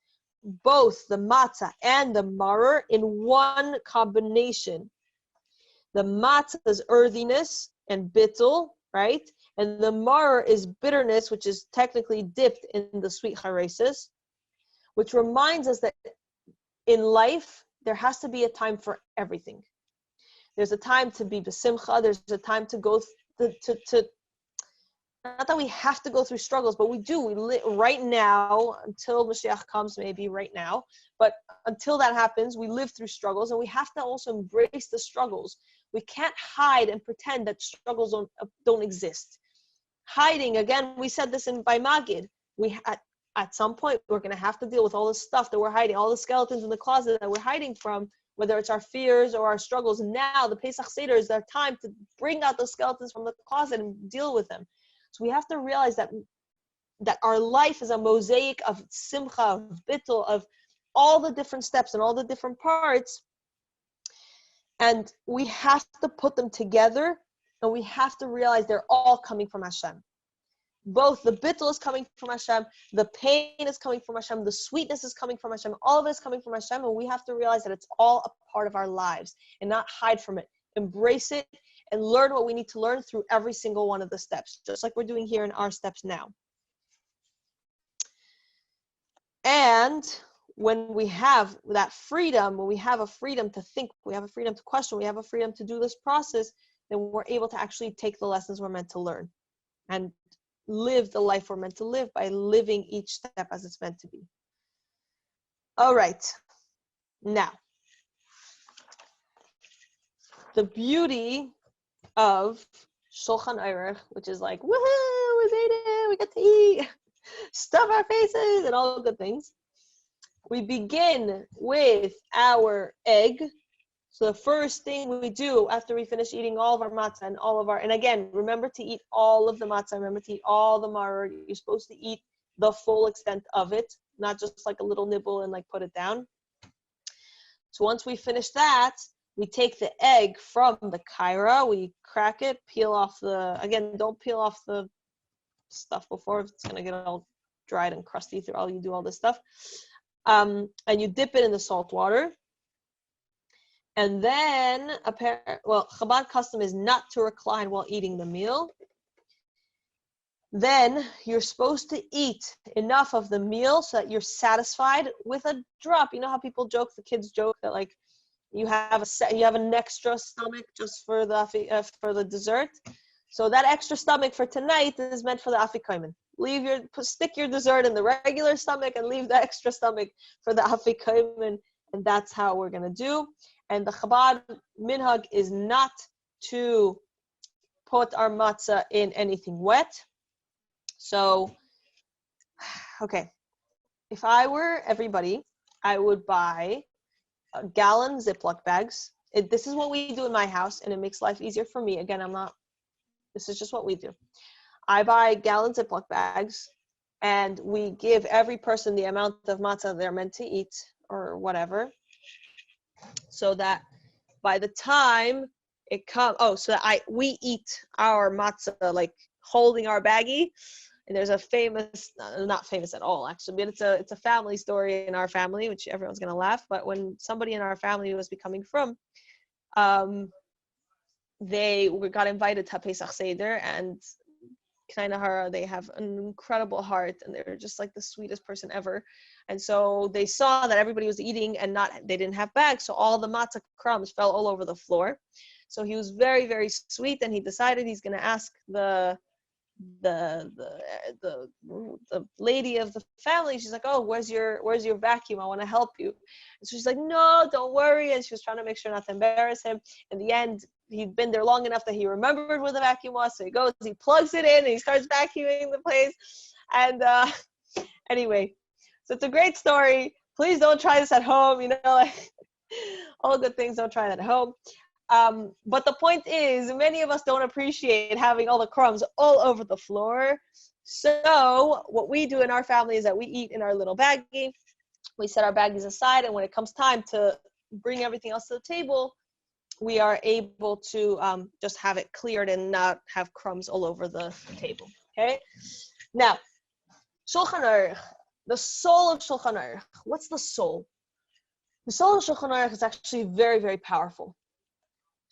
both the matzah and the maror in one combination. The matzah is earthiness and bittul, right? And the maror is bitterness, which is technically dipped in the sweet charesis, which reminds us that in life, there has to be a time for everything. There's a time to be b'simcha. There's a time to go to not that we have to go through struggles, but we do. We live right now until Mashiach comes, maybe right now. But until that happens, we live through struggles, and we have to also embrace the struggles. We can't hide and pretend that struggles don't exist. Hiding, again, we said this by Magid. At some point, we're going to have to deal with all the stuff that we're hiding, all the skeletons in the closet that we're hiding from, whether it's our fears or our struggles. And now the Pesach Seder is our time to bring out those skeletons from the closet and deal with them. So we have to realize that our life is a mosaic of simcha, of bittul, of all the different steps and all the different parts. And we have to put them together, and we have to realize they're all coming from Hashem. Both the bittul is coming from Hashem, the pain is coming from Hashem, the sweetness is coming from Hashem, all of it is coming from Hashem, and we have to realize that it's all a part of our lives and not hide from it. Embrace it and learn what we need to learn through every single one of the steps, just like we're doing here in our steps now. And when we have that freedom, when we have a freedom to think, we have a freedom to question, we have a freedom to do this process, then we're able to actually take the lessons we're meant to learn and live the life we're meant to live by living each step as it's meant to be. All right. Now, the beauty of Shulchan Aruch, which is like, woohoo, we made it, we get to eat, stuff our faces, and all good things. We begin with our egg. So the first thing we do after we finish eating all of our matzah and and again, remember to eat all of the matzah, remember to eat all the maror. You're supposed to eat the full extent of it, not just like a little nibble and like put it down. So once we finish that, we take the egg from the kaira, we crack it, peel off again, don't peel off the stuff before, it's gonna get all dried and crusty through all you do all this stuff. And you dip it in the salt water. And then, Chabad custom is not to recline while eating the meal. Then you're supposed to eat enough of the meal so that you're satisfied with a drop. You know how people joke, the kids joke that like you have an extra stomach just for the dessert. So that extra stomach for tonight is meant for the afikomen. Stick your dessert in the regular stomach and leave the extra stomach for the afikomen, and that's how we're gonna do. And the Chabad minhag is not to put our matzah in anything wet. So, okay, if I were everybody, I would buy a gallon Ziploc bags. This is what we do in my house, and it makes life easier for me. Again, this is just what we do. I buy gallon Ziploc bags, and we give every person the amount of matzah they're meant to eat, or whatever, so that by the time it comes, we eat our matzah like holding our baggie. And there's a famous, not famous at all actually, but it's a family story in our family, which everyone's gonna laugh. But when somebody in our family was becoming from, they got invited to Pesach Seder, and they have an incredible heart, and they're just like the sweetest person ever. And so they saw that everybody was eating and they didn't have bags, so all the matzah crumbs fell all over the floor. So he was very, very sweet, and he decided he's going to ask the lady of the family. She's like, oh, where's your vacuum? I want to help you. And so she's like, no, don't worry. And she was trying to make sure not to embarrass him. In the end, he'd been there long enough that he remembered where the vacuum was. So he goes, he plugs it in, and he starts vacuuming the place. And anyway, so it's a great story. Please don't try this at home. Like all good things, don't try that at home. But the point is, many of us don't appreciate having all the crumbs all over the floor. So what we do in our family is that we eat in our little baggie. We set our baggies aside, and when it comes time to bring everything else to the table, we are able to just have it cleared and not have crumbs all over the table. Okay? Now, Shulchan Aruch, The soul of Shulchan Aruch. What's the soul? The soul of Shulchan Aruch is actually very, very powerful.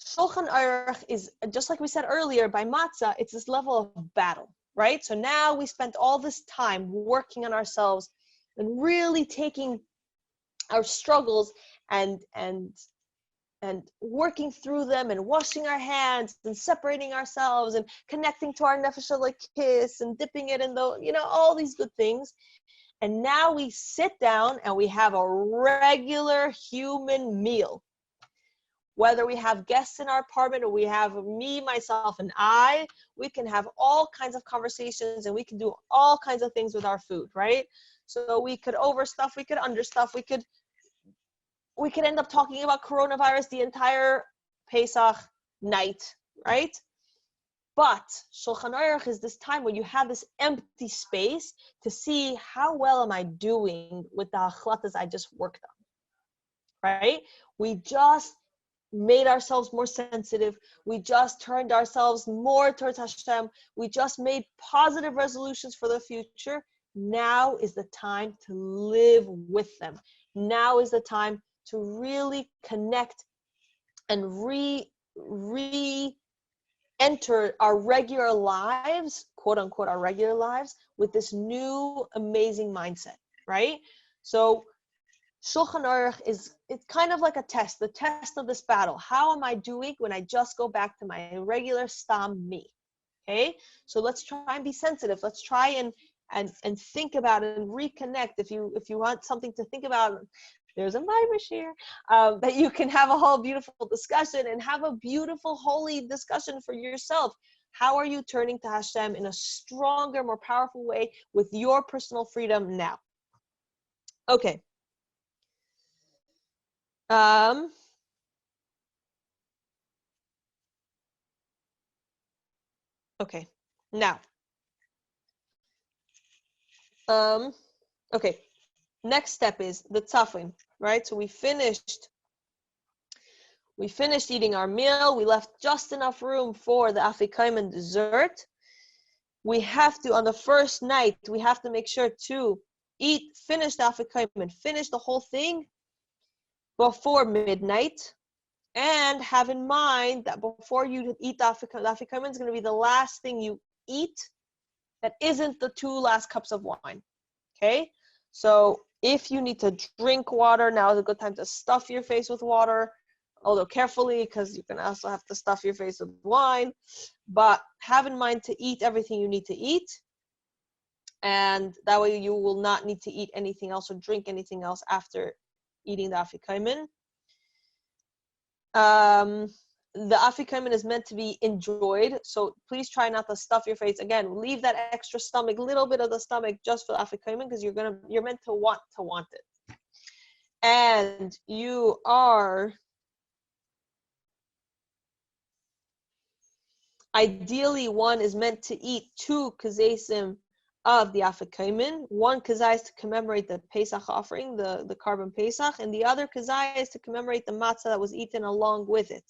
Shulchan Aruch is, just like we said earlier, by matzah, it's this level of battle, right? So now we spent all this time working on ourselves and really taking our struggles and working through them and washing our hands and separating ourselves and connecting to our nefesh kiss and dipping it in the, all these good things. And now we sit down and we have a regular human meal. Whether we have guests in our apartment or we have me, myself, and I, we can have all kinds of conversations and we can do all kinds of things with our food, right? So we could overstuff, we could understuff, we could end up talking about coronavirus the entire Pesach night, right? But Shulchan Aruch is this time when you have this empty space to see how well am I doing with the achlatas I just worked on, right? We just made ourselves more sensitive. We just turned ourselves more towards Hashem. We just made positive resolutions for the future. Now is the time to live with them. Now is the time to really connect and re-enter our regular lives, quote unquote, our regular lives, with this new amazing mindset, right? So Shulchan Aruch it's kind of like a test, the test of this battle. How am I doing when I just go back to my regular stam me? Okay, so let's try and be sensitive. Let's try and think about it and reconnect. If you want something to think about, there's a Maivish here that you can have a whole beautiful discussion and have a beautiful holy discussion for yourself. How are you turning to Hashem in a stronger, more powerful way with your personal freedom now? Okay. Okay, now, okay, next step is the tzafim, right? So we finished eating our meal. We left just enough room for the afikomen and dessert. We have to, on the first night, we have to make sure to finish the afikomen, finish the whole thing before midnight. And have in mind that before you eat the afikomen is going to be the last thing you eat that isn't the 2 last cups of wine. Okay? So if you need to drink water, now is a good time to stuff your face with water, although carefully because you can also have to stuff your face with wine. But have in mind to eat everything you need to eat. And that way you will not need to eat anything else or drink anything else after eating the afikomen. The afikomen is meant to be enjoyed, so please try not to stuff your face. Again, leave that extra stomach, little bit of the stomach just for the afikomen, because you're meant to want it. And you are ideally, one is meant to eat 2 kazesim of the afikomen. 1 kazai is to commemorate the Pesach offering, the carbon Pesach, and the other kazai is to commemorate the matzah that was eaten along with it.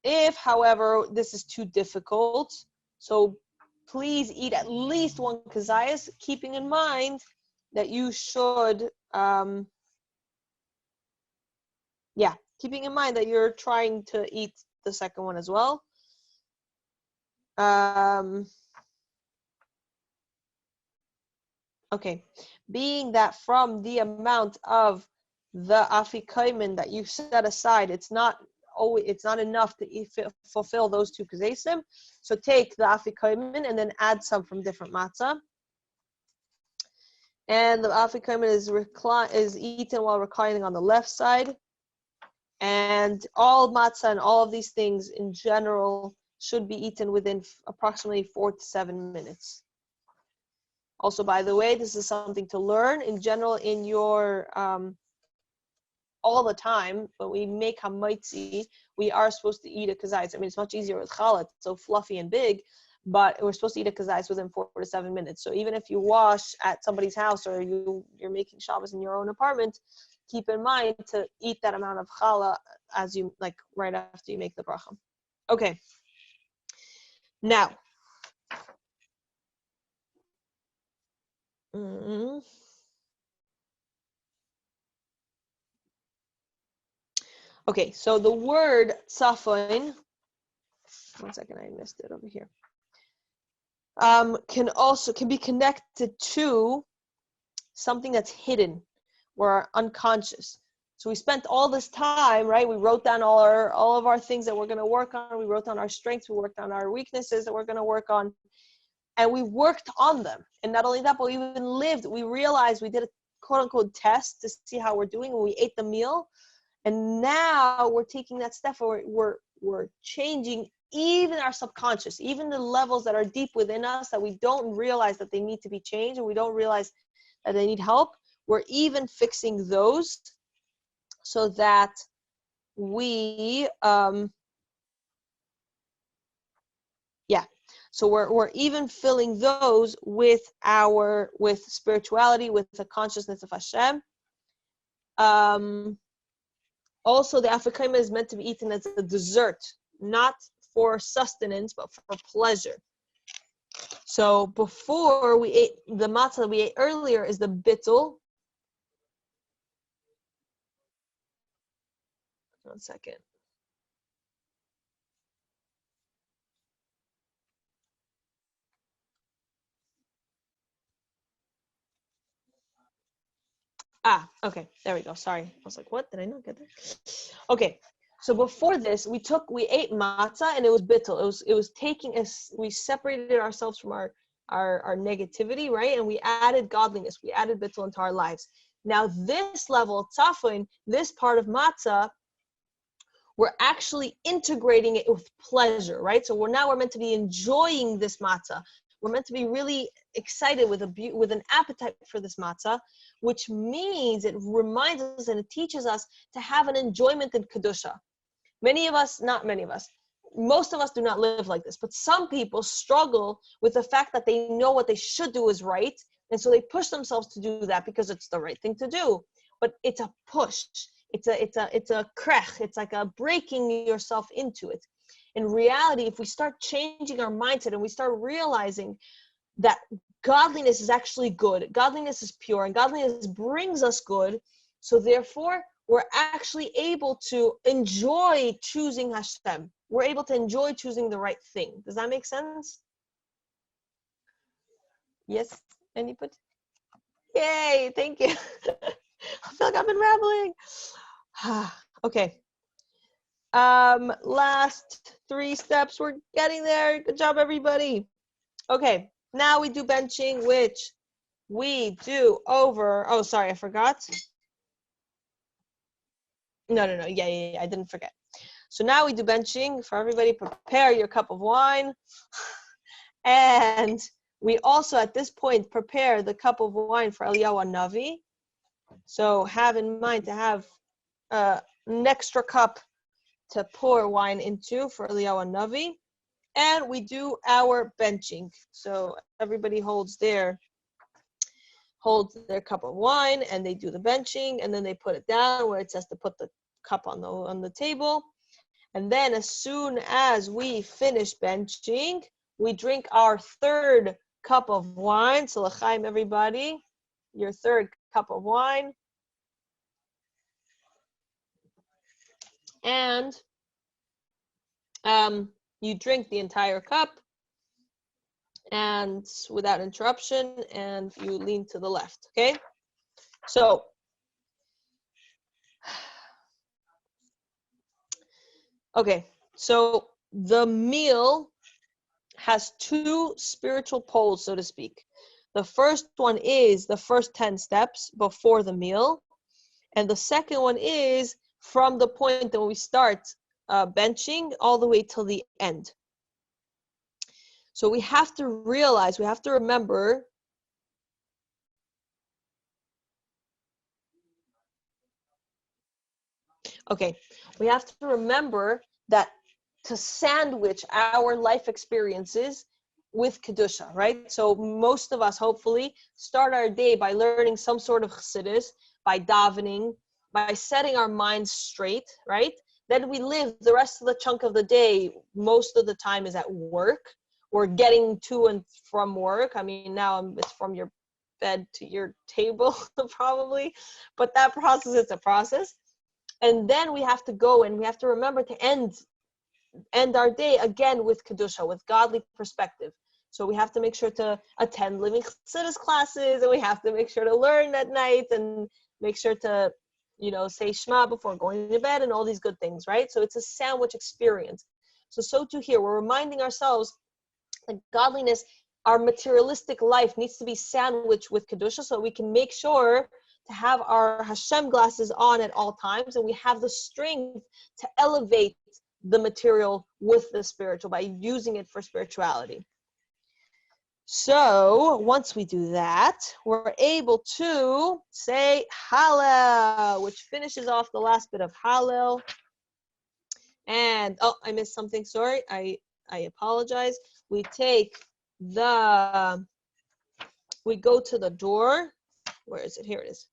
If, however, this is too difficult, so please eat at least 1 kazayas, keeping in mind that you should, keeping in mind that you're trying to eat the second one as well. Okay, being that from the amount of the afikomen that you set aside, it's not enough to fulfill those 2 kazesim. So take the afikomen and then add some from different matzah. And the afikomen is eaten while reclining on the left side. And all matzah and all of these things in general should be eaten within approximately 4 to 7 minutes. Also, by the way, this is something to learn in general in your all the time. When we make hamaitzi, we are supposed to eat a kazayis. I mean, it's much easier with challah, it's so fluffy and big, but we're supposed to eat a kazayis within 4 to 7 minutes. So even if you wash at somebody's house or you're making Shabbos in your own apartment, keep in mind to eat that amount of challah as you right after you make the bracha. Okay. Now, Mm. Okay, so the word tzafon, one second, I missed it over here, can be connected to something that's hidden or unconscious. So we spent all this time, right? We wrote down all of our things that we're going to work on. We wrote down our strengths. We worked on our weaknesses that we're going to work on. And we worked on them. And not only that, but we even lived. We realized we did a quote-unquote test to see how we're doing when we ate the meal. And now we're taking that step where we're changing even our subconscious, even the levels that are deep within us that we don't realize that they need to be changed, and we don't realize that they need help. We're even fixing those so that we so we're even filling those with spirituality, with the consciousness of Hashem. Also, the afikoima is meant to be eaten as a dessert, not for sustenance, but for pleasure. So before we ate the matzah that we ate earlier is the bittul. One second. Okay, there we go. Sorry, I was like, what? Did I not get there? Okay, so before this, we ate matzah and it was bittul. It was taking us. We separated ourselves from our negativity, right? And we added godliness. We added bittul into our lives. Now this level, tzafon, this part of matzah, we're actually integrating it with pleasure, right? So we're meant to be enjoying this matzah. We're meant to be really excited with an appetite for this matzah, which means it reminds us and it teaches us to have an enjoyment in kedusha. Most of us do not live like this, but some people struggle with the fact that they know what they should do is right, and so they push themselves to do that because it's the right thing to do. But it's a push. It's a krech. It's like a breaking yourself into it. In reality, if we start changing our mindset and we start realizing that godliness is actually good, godliness is pure, and godliness brings us good, so therefore we're actually able to enjoy choosing Hashem. We're able to enjoy choosing the right thing. Does that make sense? Yes? Anybody? Yay, thank you. I feel like I've been rambling. Okay. Last 3 steps. We're getting there. Good job, everybody. Okay. Now we do benching, which we do over. Oh, sorry, I forgot. No. Yeah, I didn't forget. So now we do benching. For everybody, prepare your cup of wine. And we also, at this point, prepare the cup of wine for Eliyahu Navi. So have in mind to have an extra cup to pour wine into for Eliyahu Navi. And we do our benching. So everybody holds their cup of wine and they do the benching, and then they put it down where it says to put the cup on the table. And then as soon as we finish benching, we drink our 3rd cup of wine. So l'chaim, everybody, your 3rd cup of wine. And you drink the entire cup and without interruption, and you lean to the left, okay? So the meal has 2 spiritual poles, so to speak. The first one is the first 10 steps before the meal, and the second one is from the point that we start benching all the way till the end. So we have to remember we have to remember that to sandwich our life experiences with Kedusha, right? So most of us, hopefully, start our day by learning some sort of Chassidus, by davening, by setting our minds straight, right? Then we live the rest of the chunk of the day, most of the time is at work, or getting to and from work. I mean, now it's from your bed to your table, probably. But that process is a process. And then we have to go and we have to remember to end our day again with Kedusha, with godly perspective. So we have to make sure to attend living Chassidus classes, and we have to make sure to learn at night and make sure to, say Shema before going to bed and all these good things, right? So it's a sandwich experience. So too here, we're reminding ourselves that godliness, our materialistic life needs to be sandwiched with Kedusha so we can make sure to have our Hashem glasses on at all times, and we have the strength to elevate the material with the spiritual by using it for spirituality. So once we do that, we're able to say Hallel, which finishes off the last bit of Hallel. And I missed something. Sorry, I apologize. We go to the door. Where is it? Here it is.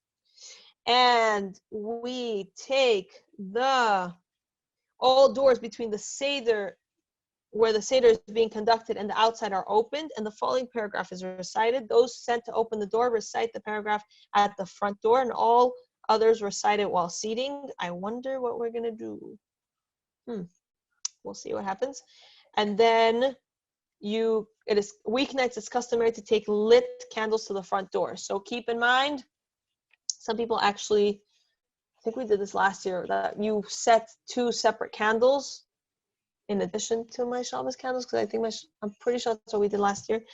And we take all doors between the Seder, where the Seder is being conducted, and the outside are opened, and the following paragraph is recited. Those sent to open the door recite the paragraph at the front door, and all others recite it while seating. I wonder what we're going to do. We'll see what happens. And then weeknights, it's customary to take lit candles to the front door. So keep in mind, some people actually, I think we did this last year, that you set 2 separate candles in addition to my Shabbos candles, because I'm pretty sure that's what we did last year.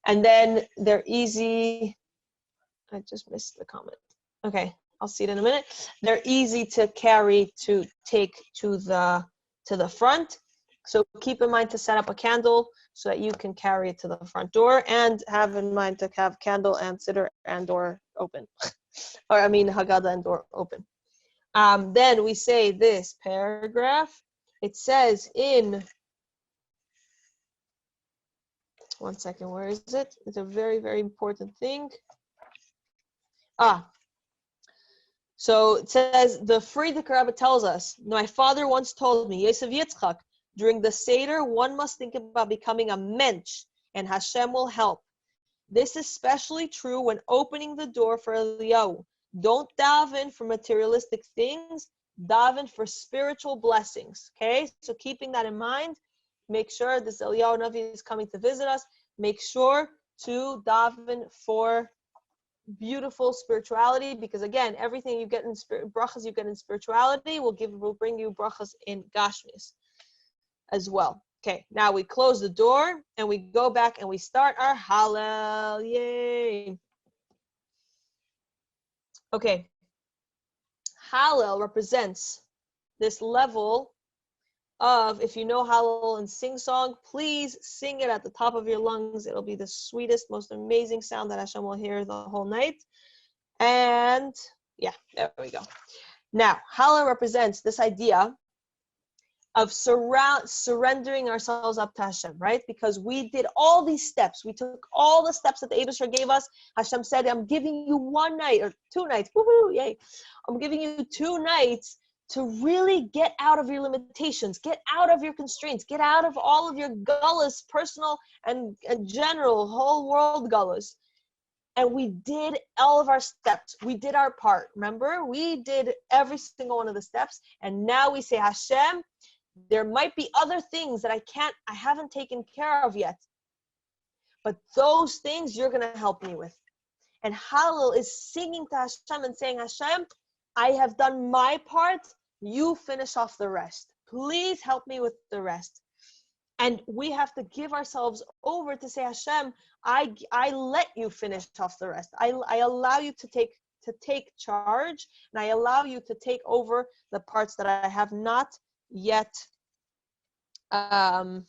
And then they're easy. I just missed the comment. Okay, I'll see it in a minute. They're easy to carry to take to the front. So keep in mind to set up a candle so that you can carry it to the front door, and have in mind to have candle and Seder and door open. Haggadah and door open. Then we say this paragraph. It says in, one second, where is it? It's a very, very important thing. So it says, the Friedrich Rebbe tells us, my father once told me, Yosef Yitzchak, during the Seder, one must think about becoming a mensch, and Hashem will help. This is especially true when opening the door for Eliyahu. Don't daven for materialistic things, daven for spiritual blessings. Okay, so keeping that in mind, make sure this Eliyahu Navi is coming to visit us. Make sure to daven for beautiful spirituality, because again, everything you get in brachas you get in spirituality will bring you brachas in gashmis as well. Okay, now we close the door and we go back and we start our Hallel. Yay! Okay, Hallel represents this level of, if you know Hallel and sing song, please sing it at the top of your lungs. It'll be the sweetest, most amazing sound that Hashem will hear the whole night. And yeah, there we go. Now, Hallel represents this idea of surrendering ourselves up to Hashem, right? Because we did all these steps. We took all the steps that the Eibusher gave us. Hashem said, I'm giving you 1 night or 2 nights. Woohoo, yay. I'm giving you 2 nights to really get out of your limitations, get out of your constraints, get out of all of your gullahs, personal and general, whole world gullahs. And we did all of our steps. We did our part. Remember? We did every single one of the steps. And now we say, Hashem, there might be other things that I haven't taken care of yet. But those things you're going to help me with. And Hallel is singing to Hashem and saying, Hashem, I have done my part. You finish off the rest. Please help me with the rest. And we have to give ourselves over to say, Hashem, I let you finish off the rest. I allow you to take charge, and I allow you to take over the parts that I have not yet the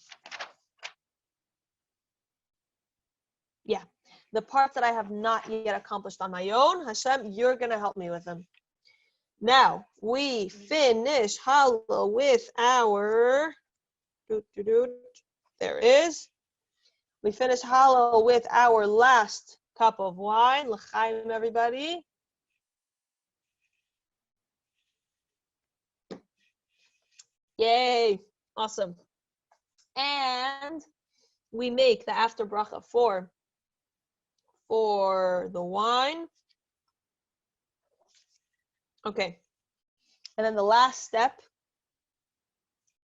parts that I have not yet accomplished on my own. Hashem, you're going to help me with them. Now, we finish Hallel with our, there it is. We finish Hallel with our last cup of wine. L'chaim, everybody. Yay, awesome. And we make the after bracha for for the wine. Okay. And then the last step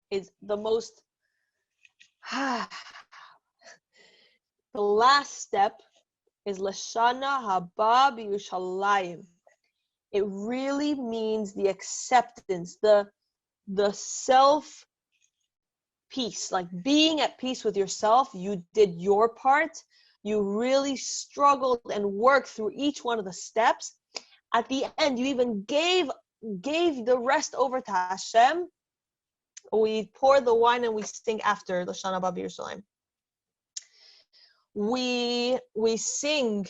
is the most, the last step is Lashana Haba B'Yushalayim. It really means the acceptance, the self peace, like being at peace with yourself. You did your part. You really struggled and worked through each one of the steps. At the end, you even gave the rest over to Hashem. We pour the wine and we sing after Lashana Haba B'Yushalayim. We sing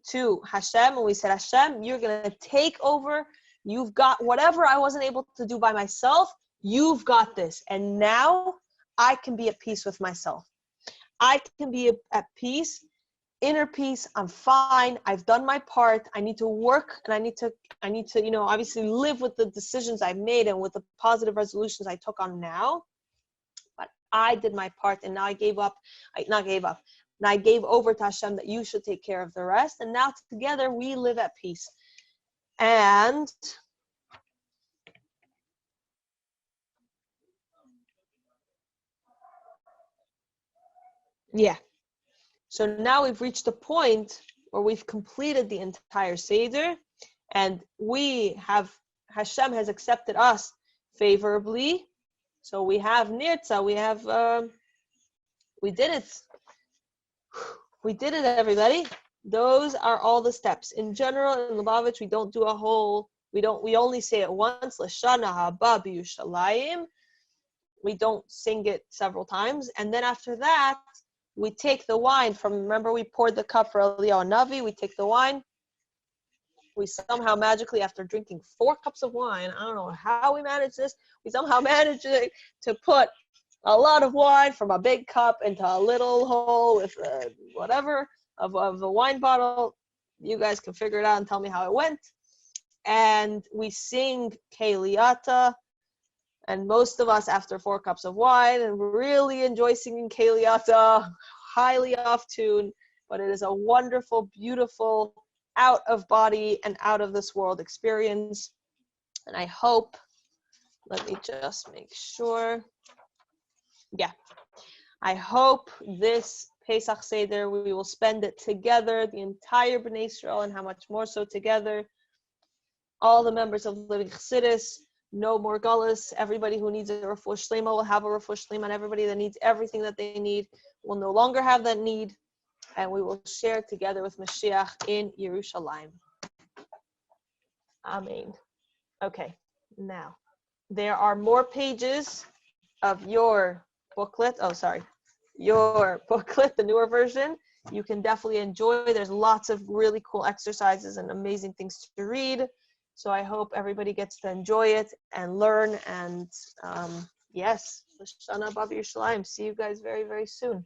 to Hashem, and we said, Hashem, you're gonna take over. You've got whatever I wasn't able to do by myself. You've got this, and now I can be at peace with myself. I can be at peace, inner peace. I'm fine. I've done my part. I need to work, and I need to, obviously live with the decisions I've made and with the positive resolutions I took on now. But I did my part, and now I gave over to Hashem that you should take care of the rest. And now together we live at peace. And yeah. So now we've reached a point where we've completed the entire Seder, and Hashem has accepted us favorably. So we have Nirtza, we did it. We did it, everybody. Those are all the steps. In general, in Lubavitch, we don't do we only say it once, Lashana Haba B'Yushalayim. We don't sing it several times. And then after that, we take the wine remember we poured the cup for Eliyahu Navi, we take the wine. We somehow magically, after drinking 4 cups of wine, I don't know how we managed this, we somehow managed to put a lot of wine from a big cup into a little hole with whatever of the wine bottle. You guys can figure it out and tell me how it went. And we sing Keiliata, and most of us, after 4 cups of wine, and really enjoy singing Keiliata, highly off tune, but it is a wonderful, beautiful, out of body and out of this world experience. And I hope, let me just make sure. Yeah, I hope this Pesach Seder, we will spend it together, the entire Bnei Israel, and how much more so together. All the members of Living Chassidus, no more gullus. Everybody who needs a refuah shlema will have a refuah shlema, and everybody that needs everything that they need will no longer have that need, and we will share together with Mashiach in Yerushalayim. Amen. Okay, now, there are more pages of your booklet. Your booklet, the newer version. You can definitely enjoy. There's lots of really cool exercises and amazing things to read. So I hope everybody gets to enjoy it and learn. And yes, Lashana Haba B'Yushalayim. See you guys very, very soon.